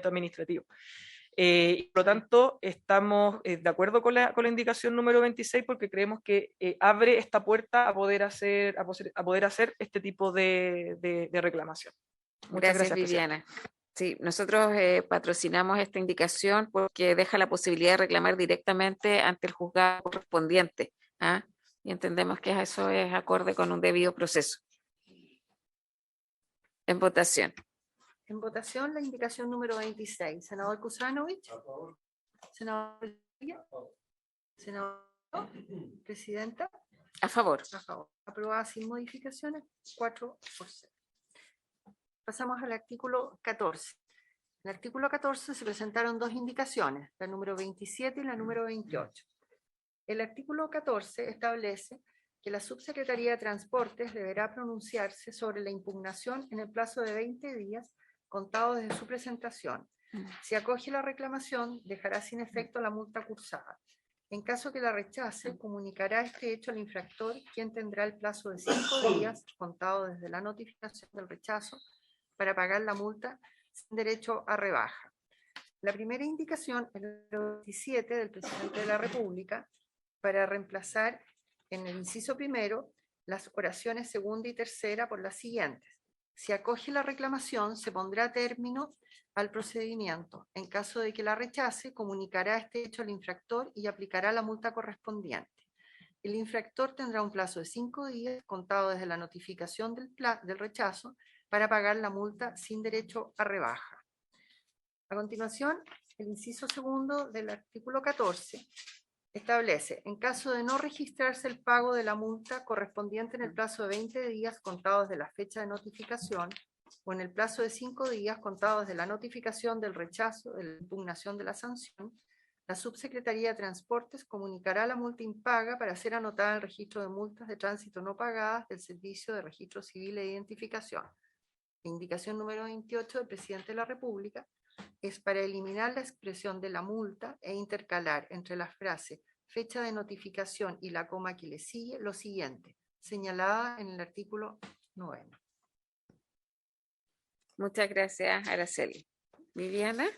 administrativo. Por lo tanto, estamos de acuerdo con la indicación número 26 porque creemos que abre esta puerta a poder hacer este tipo de reclamación. Muchas Gracias, gracias, Presidenta. Viviana. Sí, nosotros patrocinamos esta indicación porque deja la posibilidad de reclamar directamente ante el juzgado correspondiente. ¿Ah? Y entendemos que eso es acorde con un debido proceso. En votación. En votación, la indicación número 26. Senador Kusanovich. A favor. Senador Villa. Senador Presidenta. A favor. A favor. Aprobada sin modificaciones, 4-0. Pasamos al artículo 14. En el artículo 14 se presentaron 2 indicaciones, la número 27 y la número 28. El artículo 14 establece que la Subsecretaría de Transportes deberá pronunciarse sobre la impugnación en el plazo de 20 días contados desde su presentación. Si acoge la reclamación, dejará sin efecto la multa cursada. En caso que la rechace, comunicará este hecho al infractor, quien tendrá el plazo de 5 días contado desde la notificación del rechazo para pagar la multa sin derecho a rebaja. La primera indicación es el 27 del presidente de la República para reemplazar en el inciso primero las oraciones segunda y tercera por las siguientes. Si acoge la reclamación, se pondrá término al procedimiento. En caso de que la rechace, comunicará este hecho al infractor y aplicará la multa correspondiente. El infractor tendrá un plazo de 5 días contado desde la notificación del rechazo para pagar la multa sin derecho a rebaja. A continuación, el inciso segundo del artículo 14 establece, en caso de no registrarse el pago de la multa correspondiente en el plazo de 20 días contados de la fecha de notificación o en el plazo de 5 días contados de la notificación del rechazo de la impugnación de la sanción, la Subsecretaría de Transportes comunicará la multa impaga para ser anotada en el registro de multas de tránsito no pagadas del Servicio de Registro Civil e Identificación. La indicación número 28 del Presidente de la República es para eliminar la expresión de la multa e intercalar entre la frase fecha de notificación y la coma que le sigue lo siguiente, señalada en el artículo 9. Muchas gracias, Araceli. Viviana.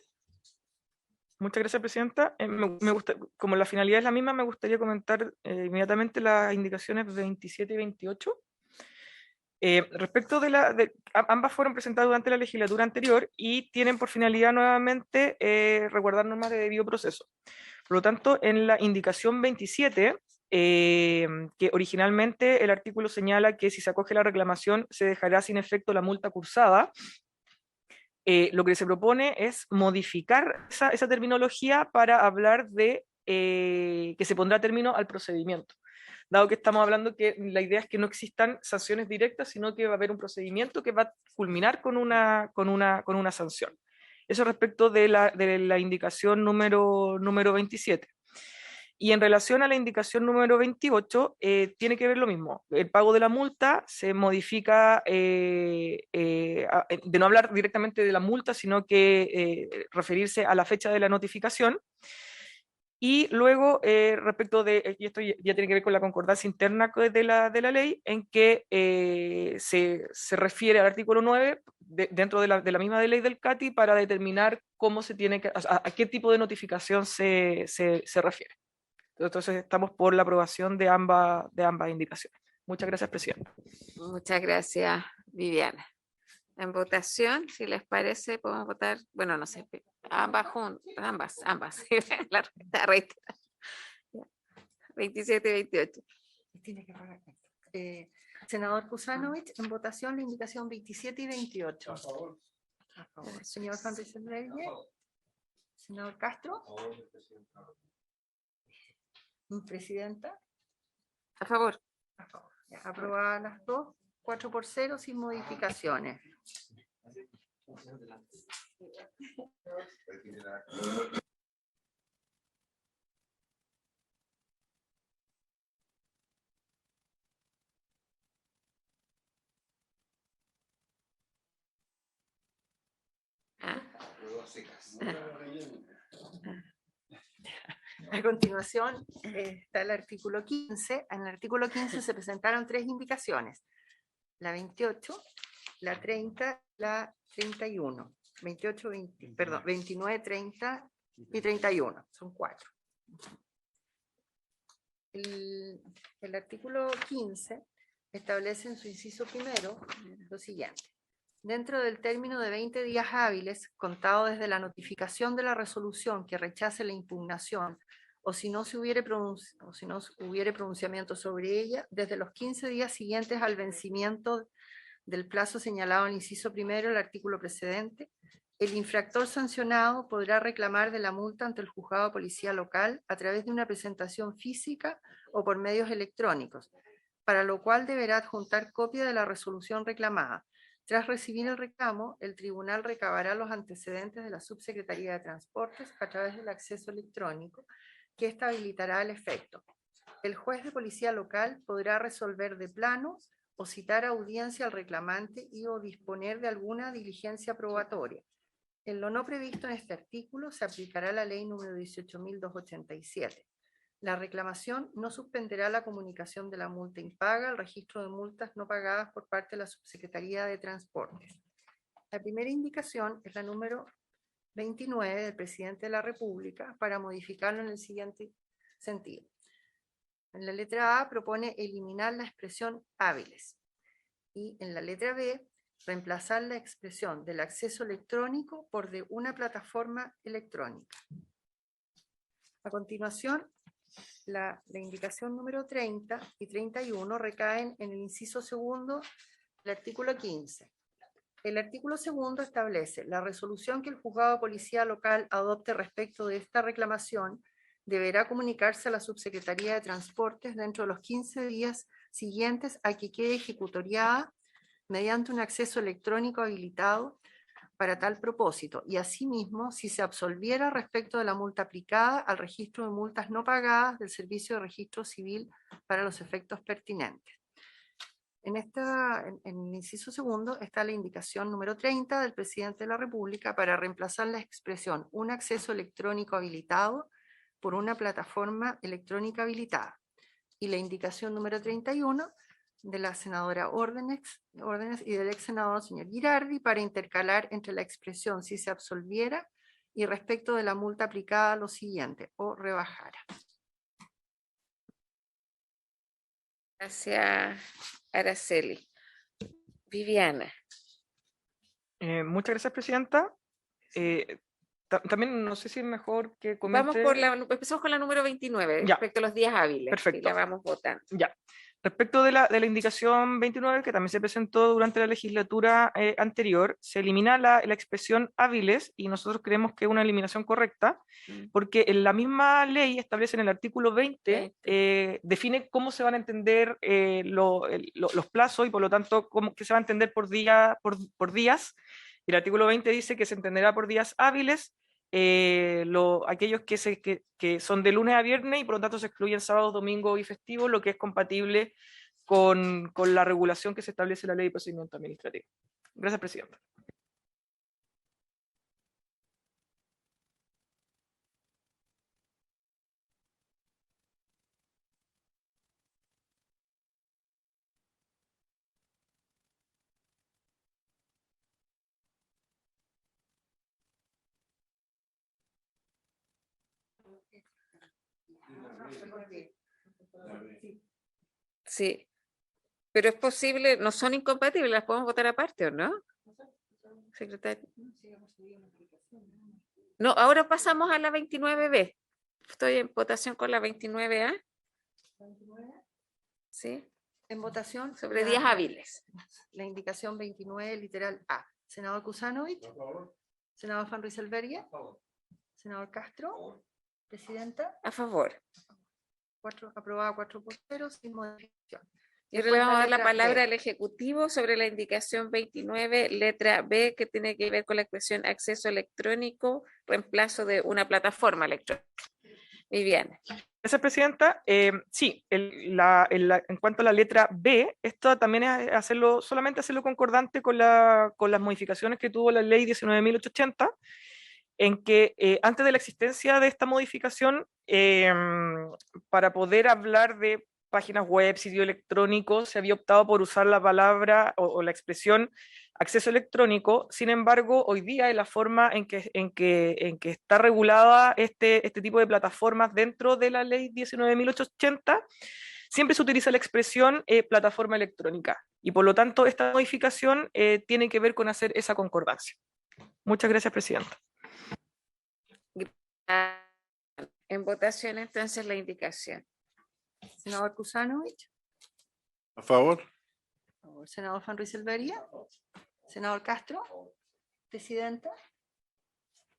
Muchas gracias, Presidenta. Me gusta, como la finalidad es la misma, me gustaría comentar inmediatamente las indicaciones 27 y 28. Respecto ambas fueron presentadas durante la legislatura anterior y tienen por finalidad nuevamente resguardar normas de debido proceso. Por lo tanto, en la indicación 27, que originalmente el artículo señala que si se acoge la reclamación se dejará sin efecto la multa cursada, lo que se propone es modificar esa terminología para hablar de que se pondrá término al procedimiento. Dado que estamos hablando que la idea es que no existan sanciones directas, sino que va a haber un procedimiento que va a culminar con una sanción. Eso respecto de la indicación número 27. Y en relación a la indicación número 28, tiene que ver lo mismo. El pago de la multa se modifica, de no hablar directamente de la multa, sino que referirse a la fecha de la notificación. Y luego, respecto de, y esto ya tiene que ver con la concordancia interna de la ley, en que se refiere al artículo 9 dentro de la misma ley del CATI para determinar cómo se tiene que, a qué tipo de notificación se refiere. Entonces estamos por la aprobación de ambas indicaciones. Muchas gracias, Presidenta. Muchas gracias, Viviana. En votación, si les parece, podemos votar, bueno, no sé, ambas juntas, ambas. La reitera. 27 y 28. Tiene que pagar. Senador Kusanovich, en votación la indicación 27 y 28. A favor. A favor. Señor Van Rieselberghe. Senador Castro. A favor del presidente. Presidenta. A favor. A favor. Ya, aprobadas las dos, 4-0 sin modificaciones. Ah, A continuación está el artículo 15. En el artículo 15 se presentaron 3 indicaciones. La 28, la 30, la 31. 28, 20, perdón, 29, 30 y 31. Son 4. El artículo 15 establece en su inciso primero lo siguiente. Dentro del término de 20 días hábiles, contado desde la notificación de la resolución que rechace la impugnación, o si no hubiere pronunciamiento sobre ella, desde los 15 días siguientes al vencimiento del plazo señalado en el inciso primero del artículo precedente, el infractor sancionado podrá reclamar de la multa ante el juzgado de policía local a través de una presentación física o por medios electrónicos, para lo cual deberá adjuntar copia de la resolución reclamada. Tras recibir el reclamo, el tribunal recabará los antecedentes de la Subsecretaría de Transportes a través del acceso electrónico, que ésta habilitará el efecto. El juez de policía local podrá resolver de plano o citar a audiencia al reclamante y o disponer de alguna diligencia probatoria. En lo no previsto en este artículo se aplicará la ley número 18.287. La reclamación no suspenderá la comunicación de la multa impaga al registro de multas no pagadas por parte de la Subsecretaría de Transportes. La primera indicación es la número 29 del Presidente de la República para modificarlo en el siguiente sentido. En la letra A propone eliminar la expresión hábiles y en la letra B reemplazar la expresión del acceso electrónico por de una plataforma electrónica. A continuación, la indicación número 30 y 31 recaen en el inciso segundo del artículo 15. El artículo segundo establece la resolución que el juzgado de policía local adopte respecto de esta reclamación deberá comunicarse a la Subsecretaría de Transportes dentro de los 15 días siguientes a que quede ejecutoriada mediante un acceso electrónico habilitado para tal propósito, y asimismo, si se absolviera respecto de la multa aplicada al registro de multas no pagadas del Servicio de Registro Civil para los efectos pertinentes. En el inciso segundo está la indicación número 30 del Presidente de la República para reemplazar la expresión un acceso electrónico habilitado por una plataforma electrónica habilitada. Y la indicación número 31 de la senadora Órdenes y del ex senador señor Girardi para intercalar entre la expresión si se absolviera y respecto de la multa aplicada lo siguiente, o rebajara. Gracias, Araceli. Viviana. Muchas gracias, Presidenta. También no sé si es mejor que comente... Empezamos con la número 29, Ya. respecto a los días hábiles. Perfecto. Y la vamos votando. Ya. Respecto de la indicación 29, que también se presentó durante la legislatura anterior, se elimina la expresión hábiles y nosotros creemos que es una eliminación correcta, porque en la misma ley establece en el artículo 20, define cómo se van a entender los plazos y por lo tanto qué se va a entender por días. Y el artículo 20 dice que se entenderá por días hábiles aquellos que son de lunes a viernes y por lo tanto se excluyen sábados, domingos y festivos, lo que es compatible con la regulación que se establece en la Ley de Procedimiento Administrativo. Gracias, Presidenta. Sí, pero es posible, no son incompatibles, las podemos votar aparte, ¿o no? Secretario. No, ahora pasamos a la 29B. Estoy en votación con la 29A. ¿Sí? En votación. Sobre días hábiles. La indicación 29, literal A. Senador Kusanovich. A favor. Senador Van Rieselberghe. A favor. Senador Castro. Presidenta. A favor. Aprobada 4-0 sin modificación. Y ahora Después le vamos a dar la letra palabra B. al Ejecutivo sobre la indicación 29, letra B, que tiene que ver con la expresión acceso electrónico, reemplazo de una plataforma electrónica. Viviana. Gracias, Presidenta. Sí, en cuanto a la letra B, esto también es solamente hacerlo concordante con las modificaciones que tuvo la Ley 19.880, en que antes de la existencia de esta modificación, para poder hablar de páginas web, sitio electrónico, se había optado por usar la palabra o la expresión acceso electrónico. Sin embargo, hoy día, en la forma en que está regulada este tipo de plataformas dentro de la Ley 19.880, siempre se utiliza la expresión plataforma electrónica. Y por lo tanto, esta modificación tiene que ver con hacer esa concordancia. Muchas gracias, Presidenta. En votación, entonces, la indicación. Senador Kusanovich. A favor. Senador Van Rieselberghe. Senador Castro. Presidenta.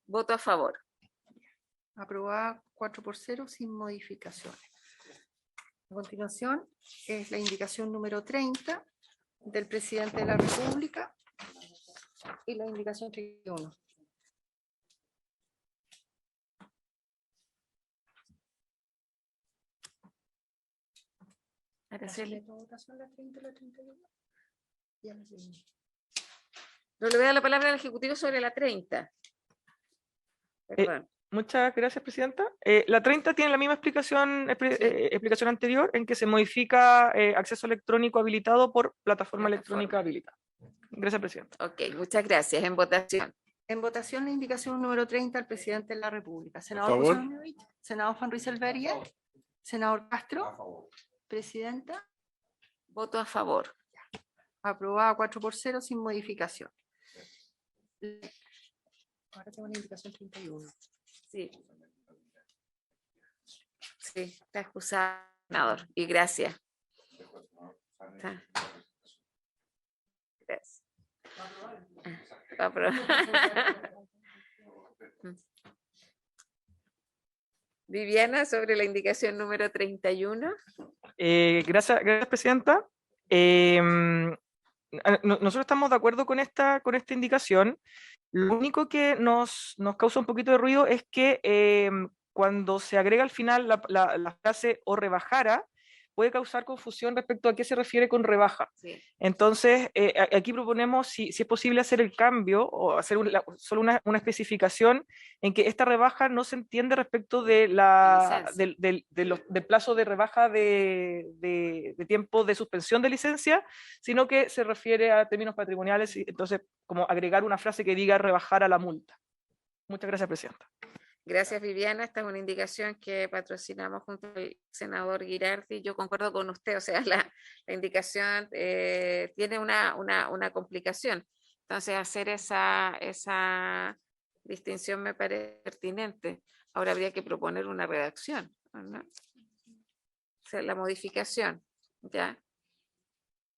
Voto a favor. Aprobada 4-0 sin modificaciones. A continuación es la indicación número 30 del Presidente de la República y la indicación 31. Araceli. Votación la 30 y la 31. Ya las leí. No le voy a dar la palabra al Ejecutivo sobre la 30. Perdón. Muchas gracias, Presidenta. La 30 tiene la misma explicación anterior, en que se modifica acceso electrónico habilitado por plataforma electrónica habilitada. Gracias, Presidenta. Ok, muchas gracias. En votación. En votación la indicación número 30 al Presidente de la República. Senador favor. Kusanovich. Senador Van Rieselberghe. Senador Castro. A favor. Presidenta. Voto a favor. Aprobada 4-0 sin modificación. Ahora tengo la indicación 31. Sí. Sí, está excusado, senador. Y gracias. Está. Gracias. Viviana, sobre la indicación número 31. Gracias, Presidenta. Nosotros estamos de acuerdo con esta indicación. Lo único que nos causa un poquito de ruido es que cuando se agrega al final la frase o rebajara, puede causar confusión respecto a qué se refiere con rebaja. Sí. Entonces, aquí proponemos si es posible hacer el cambio o hacer solo una especificación en que esta rebaja no se entiende respecto de del plazo de rebaja de tiempo de suspensión de licencia, sino que se refiere a términos patrimoniales, y entonces como agregar una frase que diga rebajar a la multa. Muchas gracias, Presidenta. Gracias, Viviana. Esta es una indicación que patrocinamos junto al senador Girardi. Yo concuerdo con usted, o sea, la indicación tiene una complicación. Entonces, hacer esa distinción me parece pertinente. Ahora habría que proponer una redacción, ¿no? O sea, la modificación, ¿ya?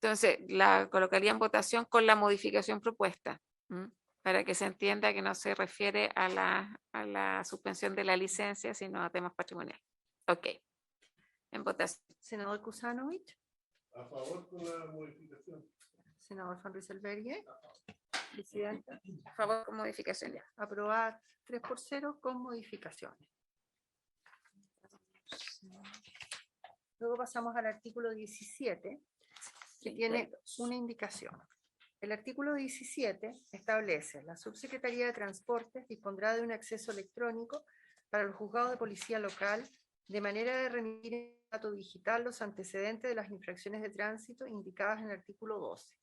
Entonces, la colocaría en votación con la modificación propuesta. ¿Mm? Para que se entienda que no se refiere a la suspensión de la licencia, sino a temas patrimoniales. Ok. En votación. Senador Kusanovich. A favor con la modificación. Senador Van Rieselberghe. Presidenta, A favor con modificaciones. aprobada 3-0 con modificaciones. Luego pasamos al artículo 17, que tiene una indicación. El artículo 17 establece: la Subsecretaría de Transportes dispondrá de un acceso electrónico para los juzgados de policía local, de manera de remitir en dato digital los antecedentes de las infracciones de tránsito indicadas en el artículo 12.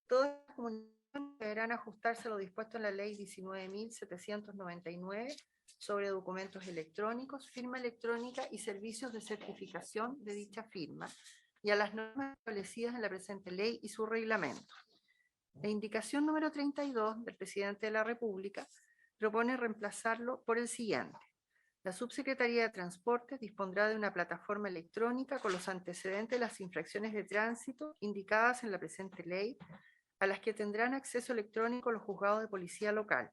Todas las comunicaciones deberán ajustarse a lo dispuesto en la Ley 19.799 sobre documentos electrónicos, firma electrónica y servicios de certificación de dicha firma, y a las normas establecidas en la presente ley y su reglamento. La indicación número 32 del presidente de la República propone reemplazarlo por el siguiente: la Subsecretaría de Transportes dispondrá de una plataforma electrónica con los antecedentes de las infracciones de tránsito indicadas en la presente ley, a las que tendrán acceso electrónico los juzgados de policía local.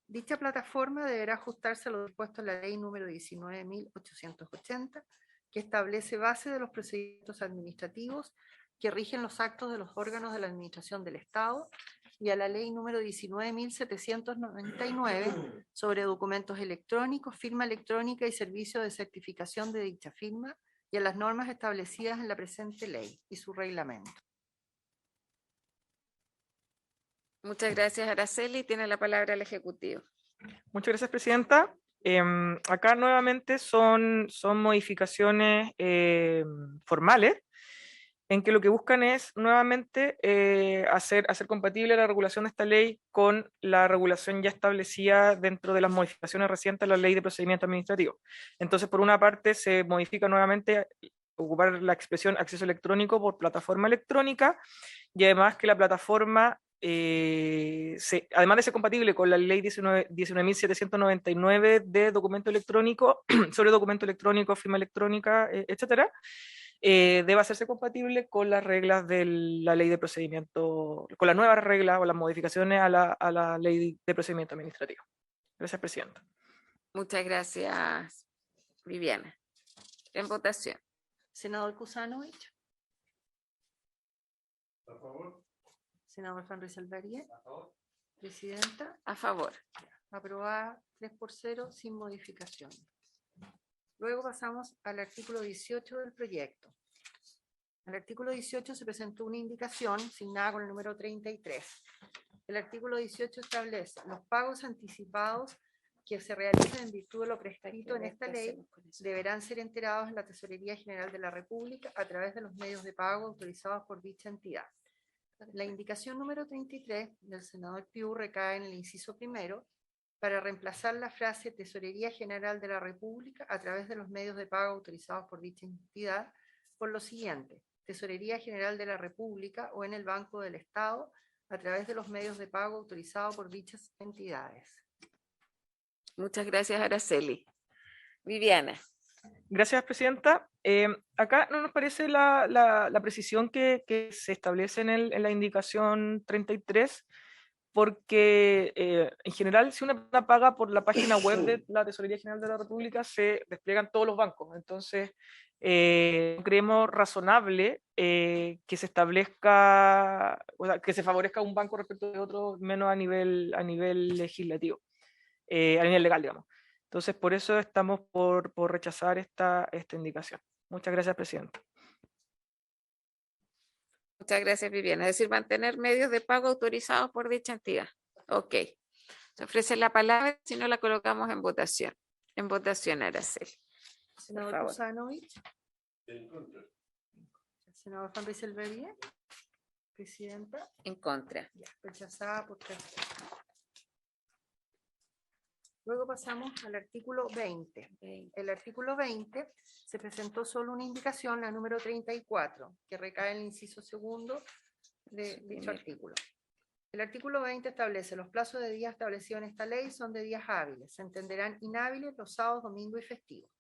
Dicha plataforma deberá ajustarse a lo dispuesto en la ley número 19.880, que establece base de los procedimientos administrativos que rigen los actos de los órganos de la Administración del Estado, y a la ley número 19.799 sobre documentos electrónicos, firma electrónica y servicio de certificación de dicha firma, y a las normas establecidas en la presente ley y su reglamento. Muchas gracias, Araceli. Tiene la palabra el Ejecutivo. Muchas gracias, Presidenta. Acá nuevamente son modificaciones formales, en que lo que buscan es nuevamente hacer compatible la regulación de esta ley con la regulación ya establecida dentro de las modificaciones recientes a la Ley de Procedimiento Administrativo. Entonces, por una parte, se modifica nuevamente ocupar la expresión acceso electrónico por plataforma electrónica, y además que la plataforma, además de ser compatible con la Ley 19.799 de documento electrónico, sobre documento electrónico, firma electrónica, etcétera, debe hacerse compatible con las reglas de la ley de procedimiento, con las nuevas reglas o las modificaciones a la ley de procedimiento administrativo. Gracias, Presidenta. Muchas gracias, Viviana. En votación. Senador Kusanovich. A favor. Senador Van Rysselberghe. Presidenta, A favor. aprobada 3-0 sin modificación. Luego pasamos al artículo 18 del proyecto. Al artículo 18 se presentó una indicación signada con el número 33. El artículo 18 establece: los pagos anticipados que se realicen en virtud de lo prescrito en esta ley deberán ser enterados en la Tesorería General de la República a través de los medios de pago autorizados por dicha entidad. La indicación número 33 del senador Piu recae en el inciso primero, para reemplazar la frase Tesorería General de la República a través de los medios de pago autorizados por dicha entidad por lo siguiente: Tesorería General de la República o en el Banco del Estado a través de los medios de pago autorizados por dichas entidades. Muchas gracias, Araceli. Viviana. Gracias, Presidenta. Acá no nos parece la precisión que se establece en la indicación 33, porque en general, si una persona paga por la página web de la Tesorería General de la República, se despliegan todos los bancos. Entonces, creemos razonable que se establezca, o sea, que se favorezca un banco respecto de otro, menos a nivel legislativo, a nivel legal, digamos. Entonces, por eso estamos por rechazar esta indicación. Muchas gracias, Presidenta. Muchas gracias, Viviana. Es decir, mantener medios de pago autorizados por dicha entidad. Ok. Se ofrece la palabra, si no la colocamos en votación. En votación, Araceli. Senador favor. Kusanovich. En contra. Senador Van Rysselberghe. Presidenta, En contra. rechazada por 3. Luego pasamos al artículo 20. El artículo 20 se presentó solo una indicación, la número 34, que recae en el inciso segundo de dicho artículo. El artículo 20 establece: los plazos de días establecidos en esta ley son de días hábiles. Se entenderán inhábiles los sábados, domingos y festivos.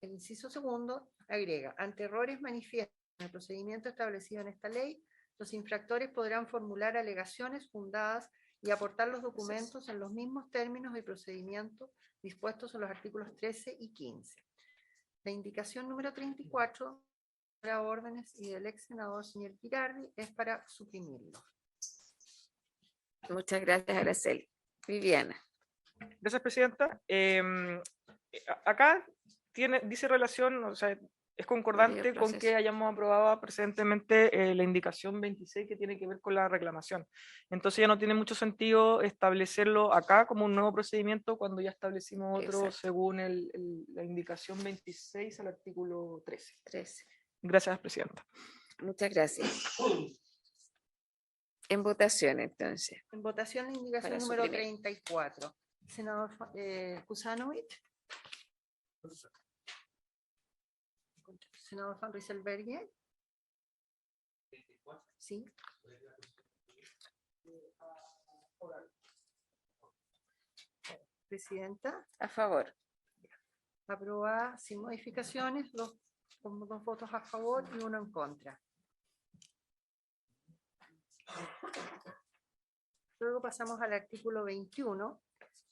El inciso segundo agrega: ante errores manifiestos en el procedimiento establecido en esta ley, los infractores podrán formular alegaciones fundadas y aportar los documentos en los mismos términos de procedimiento dispuestos en los artículos 13 y 15. La indicación número 34 de las órdenes y del ex senador señor Girardi es para suprimirlo. Muchas gracias, Araceli. Viviana. Gracias, Presidenta. Acá dice relación, o sea, es concordante Debido con que proceso. hayamos aprobado precedentemente la indicación 26 que tiene que ver con la reclamación. Entonces ya no tiene mucho sentido establecerlo acá como un nuevo procedimiento cuando ya establecimos otro Exacto. según la indicación 26 al artículo 13. 13. Gracias, Presidenta. Muchas gracias. En votación, entonces. En votación la indicación Para número suprimir. 34. Senador Kusanovich. Senador Van Rieselberghe. Sí. Presidenta, A favor. aprobada sin modificaciones, con 2 votos a favor y 1 en contra. Luego pasamos al artículo 21,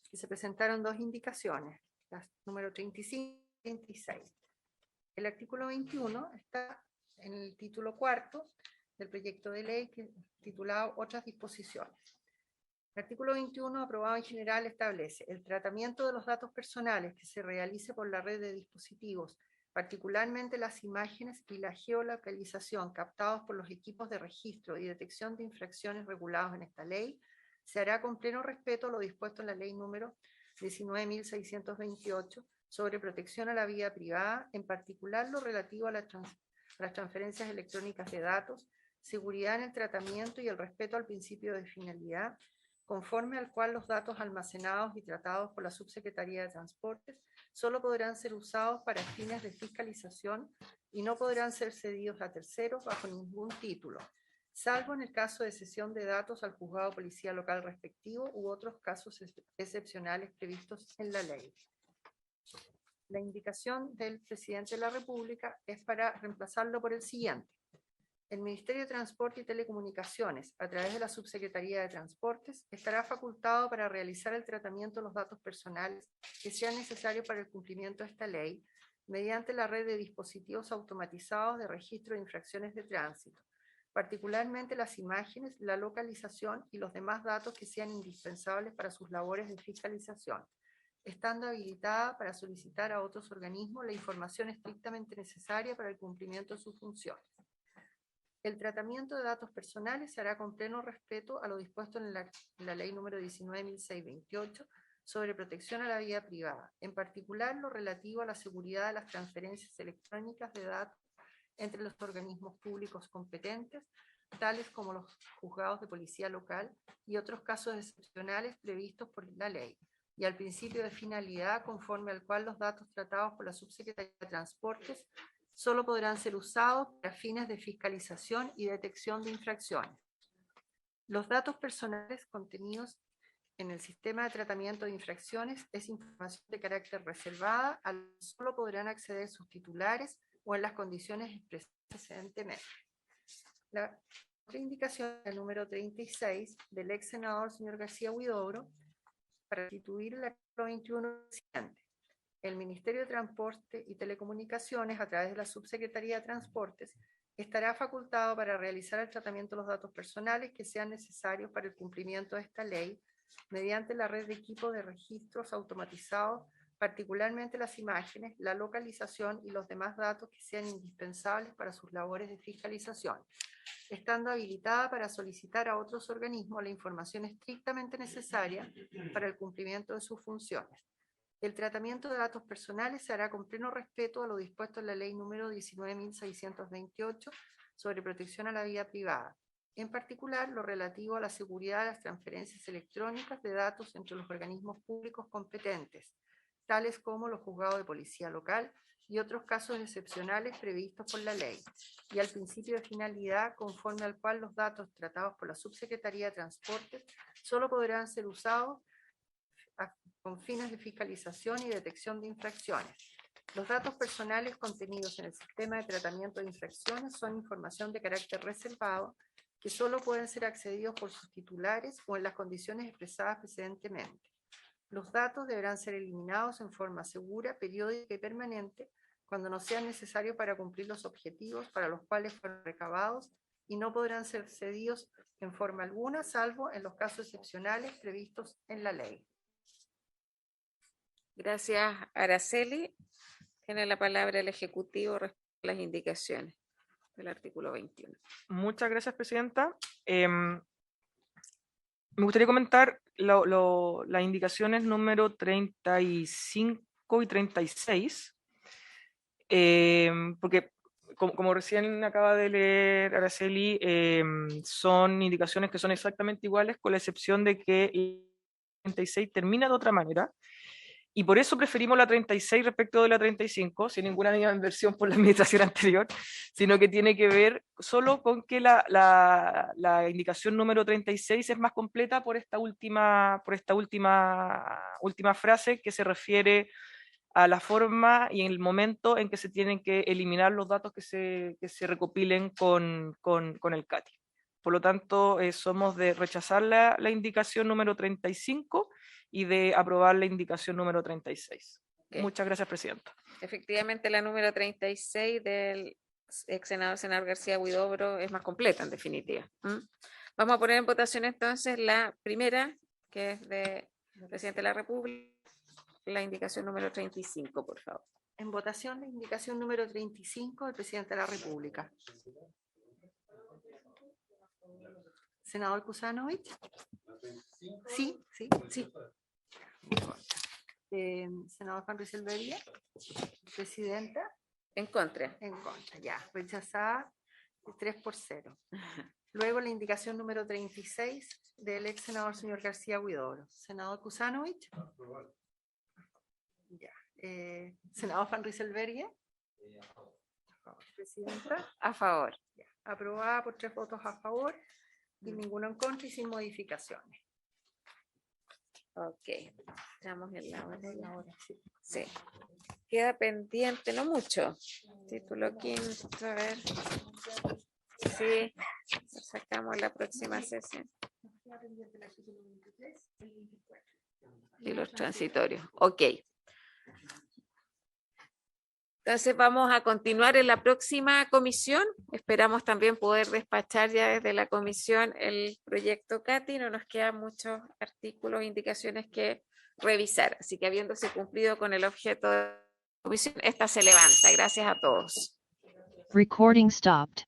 que se presentaron 2 indicaciones, las número 35 y 36. El artículo 21 está en el título cuarto del proyecto de ley titulado Otras disposiciones. El artículo 21, aprobado en general, establece el tratamiento de los datos personales que se realice por la red de dispositivos, particularmente las imágenes y la geolocalización captados por los equipos de registro y detección de infracciones regulados en esta ley, se hará con pleno respeto a lo dispuesto en la ley número 19.628 sobre protección a la vida privada, en particular lo relativo a las transferencias electrónicas de datos, seguridad en el tratamiento y el respeto al principio de finalidad, conforme al cual los datos almacenados y tratados por la Subsecretaría de Transportes solo podrán ser usados para fines de fiscalización y no podrán ser cedidos a terceros bajo ningún título, salvo en el caso de cesión de datos al juzgado de policía local respectivo u otros casos excepcionales previstos en la ley. La indicación del presidente de la República es para reemplazarlo por el siguiente. El Ministerio de Transporte y Telecomunicaciones, a través de la Subsecretaría de Transportes, estará facultado para realizar el tratamiento de los datos personales que sean necesarios para el cumplimiento de esta ley, mediante la red de dispositivos automatizados de registro de infracciones de tránsito, particularmente las imágenes, la localización y los demás datos que sean indispensables para sus labores de fiscalización, estando habilitada para solicitar a otros organismos la información estrictamente necesaria para el cumplimiento de sus funciones. El tratamiento de datos personales se hará con pleno respeto a lo dispuesto en la ley número 19.628 sobre protección a la vida privada, en particular lo relativo a la seguridad de las transferencias electrónicas de datos entre los organismos públicos competentes, tales como los juzgados de policía local y otros casos excepcionales previstos por la ley, y al principio de finalidad conforme al cual los datos tratados por la Subsecretaría de Transportes solo podrán ser usados para fines de fiscalización y detección de infracciones. Los datos personales contenidos en el sistema de tratamiento de infracciones es información de carácter reservada, a la que solo podrán acceder sus titulares o en las condiciones expresadas precedentemente. La otra indicación, el número 36, del ex senador señor García Huidobro, para instituir el artículo 21 siguiente. El Ministerio de Transporte y Telecomunicaciones, a través de la Subsecretaría de Transportes, estará facultado para realizar el tratamiento de los datos personales que sean necesarios para el cumplimiento de esta ley, mediante la red de equipos de registros automatizados, particularmente las imágenes, la localización y los demás datos que sean indispensables para sus labores de fiscalización, estando habilitada para solicitar a otros organismos la información estrictamente necesaria para el cumplimiento de sus funciones. El tratamiento de datos personales se hará con pleno respeto a lo dispuesto en la ley número 19.628 sobre protección a la vida privada, en particular lo relativo a la seguridad de las transferencias electrónicas de datos entre los organismos públicos competentes, tales como los juzgados de policía local y otros casos excepcionales previstos por la ley, y al principio de finalidad conforme al cual los datos tratados por la Subsecretaría de Transportes solo podrán ser usados con fines de fiscalización y detección de infracciones. Los datos personales contenidos en el sistema de tratamiento de infracciones son información de carácter reservado que solo pueden ser accedidos por sus titulares o en las condiciones expresadas precedentemente. Los datos deberán ser eliminados en forma segura, periódica y permanente cuando no sea necesario para cumplir los objetivos para los cuales fueron recabados y no podrán ser cedidos en forma alguna, salvo en los casos excepcionales previstos en la ley. Gracias, Araceli. Tiene la palabra el Ejecutivo respecto a las indicaciones del artículo 21. Muchas gracias, Presidenta. Me gustaría comentar las indicaciones número 35 y 36, porque como recién acaba de leer Araceli, son indicaciones que son exactamente iguales, con la excepción de que el 36 termina de otra manera, y por eso preferimos la 36 respecto de la 35, sin ninguna inversión por la administración anterior, sino que tiene que ver solo con que la indicación número 36 es más completa por esta última frase que se refiere a la forma y en el momento en que se tienen que eliminar los datos que se recopilen con el CATI. Por lo tanto, somos de rechazar la indicación número 35 y de aprobar la indicación número 36. Ok. Muchas gracias, Presidenta. Efectivamente, la número 36 del senador García Huidobro es más completa, en definitiva. Vamos a poner en votación entonces la primera, que es del Presidente de la República, la indicación número 35, por favor. En votación, la indicación número 35 del Presidente de la República. Senador Kusanovich. Sí, sí, sí. Senador Juan Luis Elvería. Presidenta. En contra. En contra, ya. Rechazada 3-0. Luego la indicación número 36 del ex senador señor García Huidobro. Senador Kusanovich. Ya. Senador Juan Luis Elvería. Presidenta. A favor. Ya. Aprobada por 3 votos a favor y ninguno en contra y sin modificaciones. Ok. Estamos en la hora. Sí. Queda pendiente, no mucho. Título quinto, a ver. Sí, lo sacamos la próxima sesión. Y los transitorios. Ok. Entonces vamos a continuar en la próxima comisión. Esperamos también poder despachar ya desde la comisión el proyecto CATI. No nos quedan muchos artículos e indicaciones que revisar. Así que habiéndose cumplido con el objeto de la comisión, esta se levanta. Gracias a todos. Recording stopped.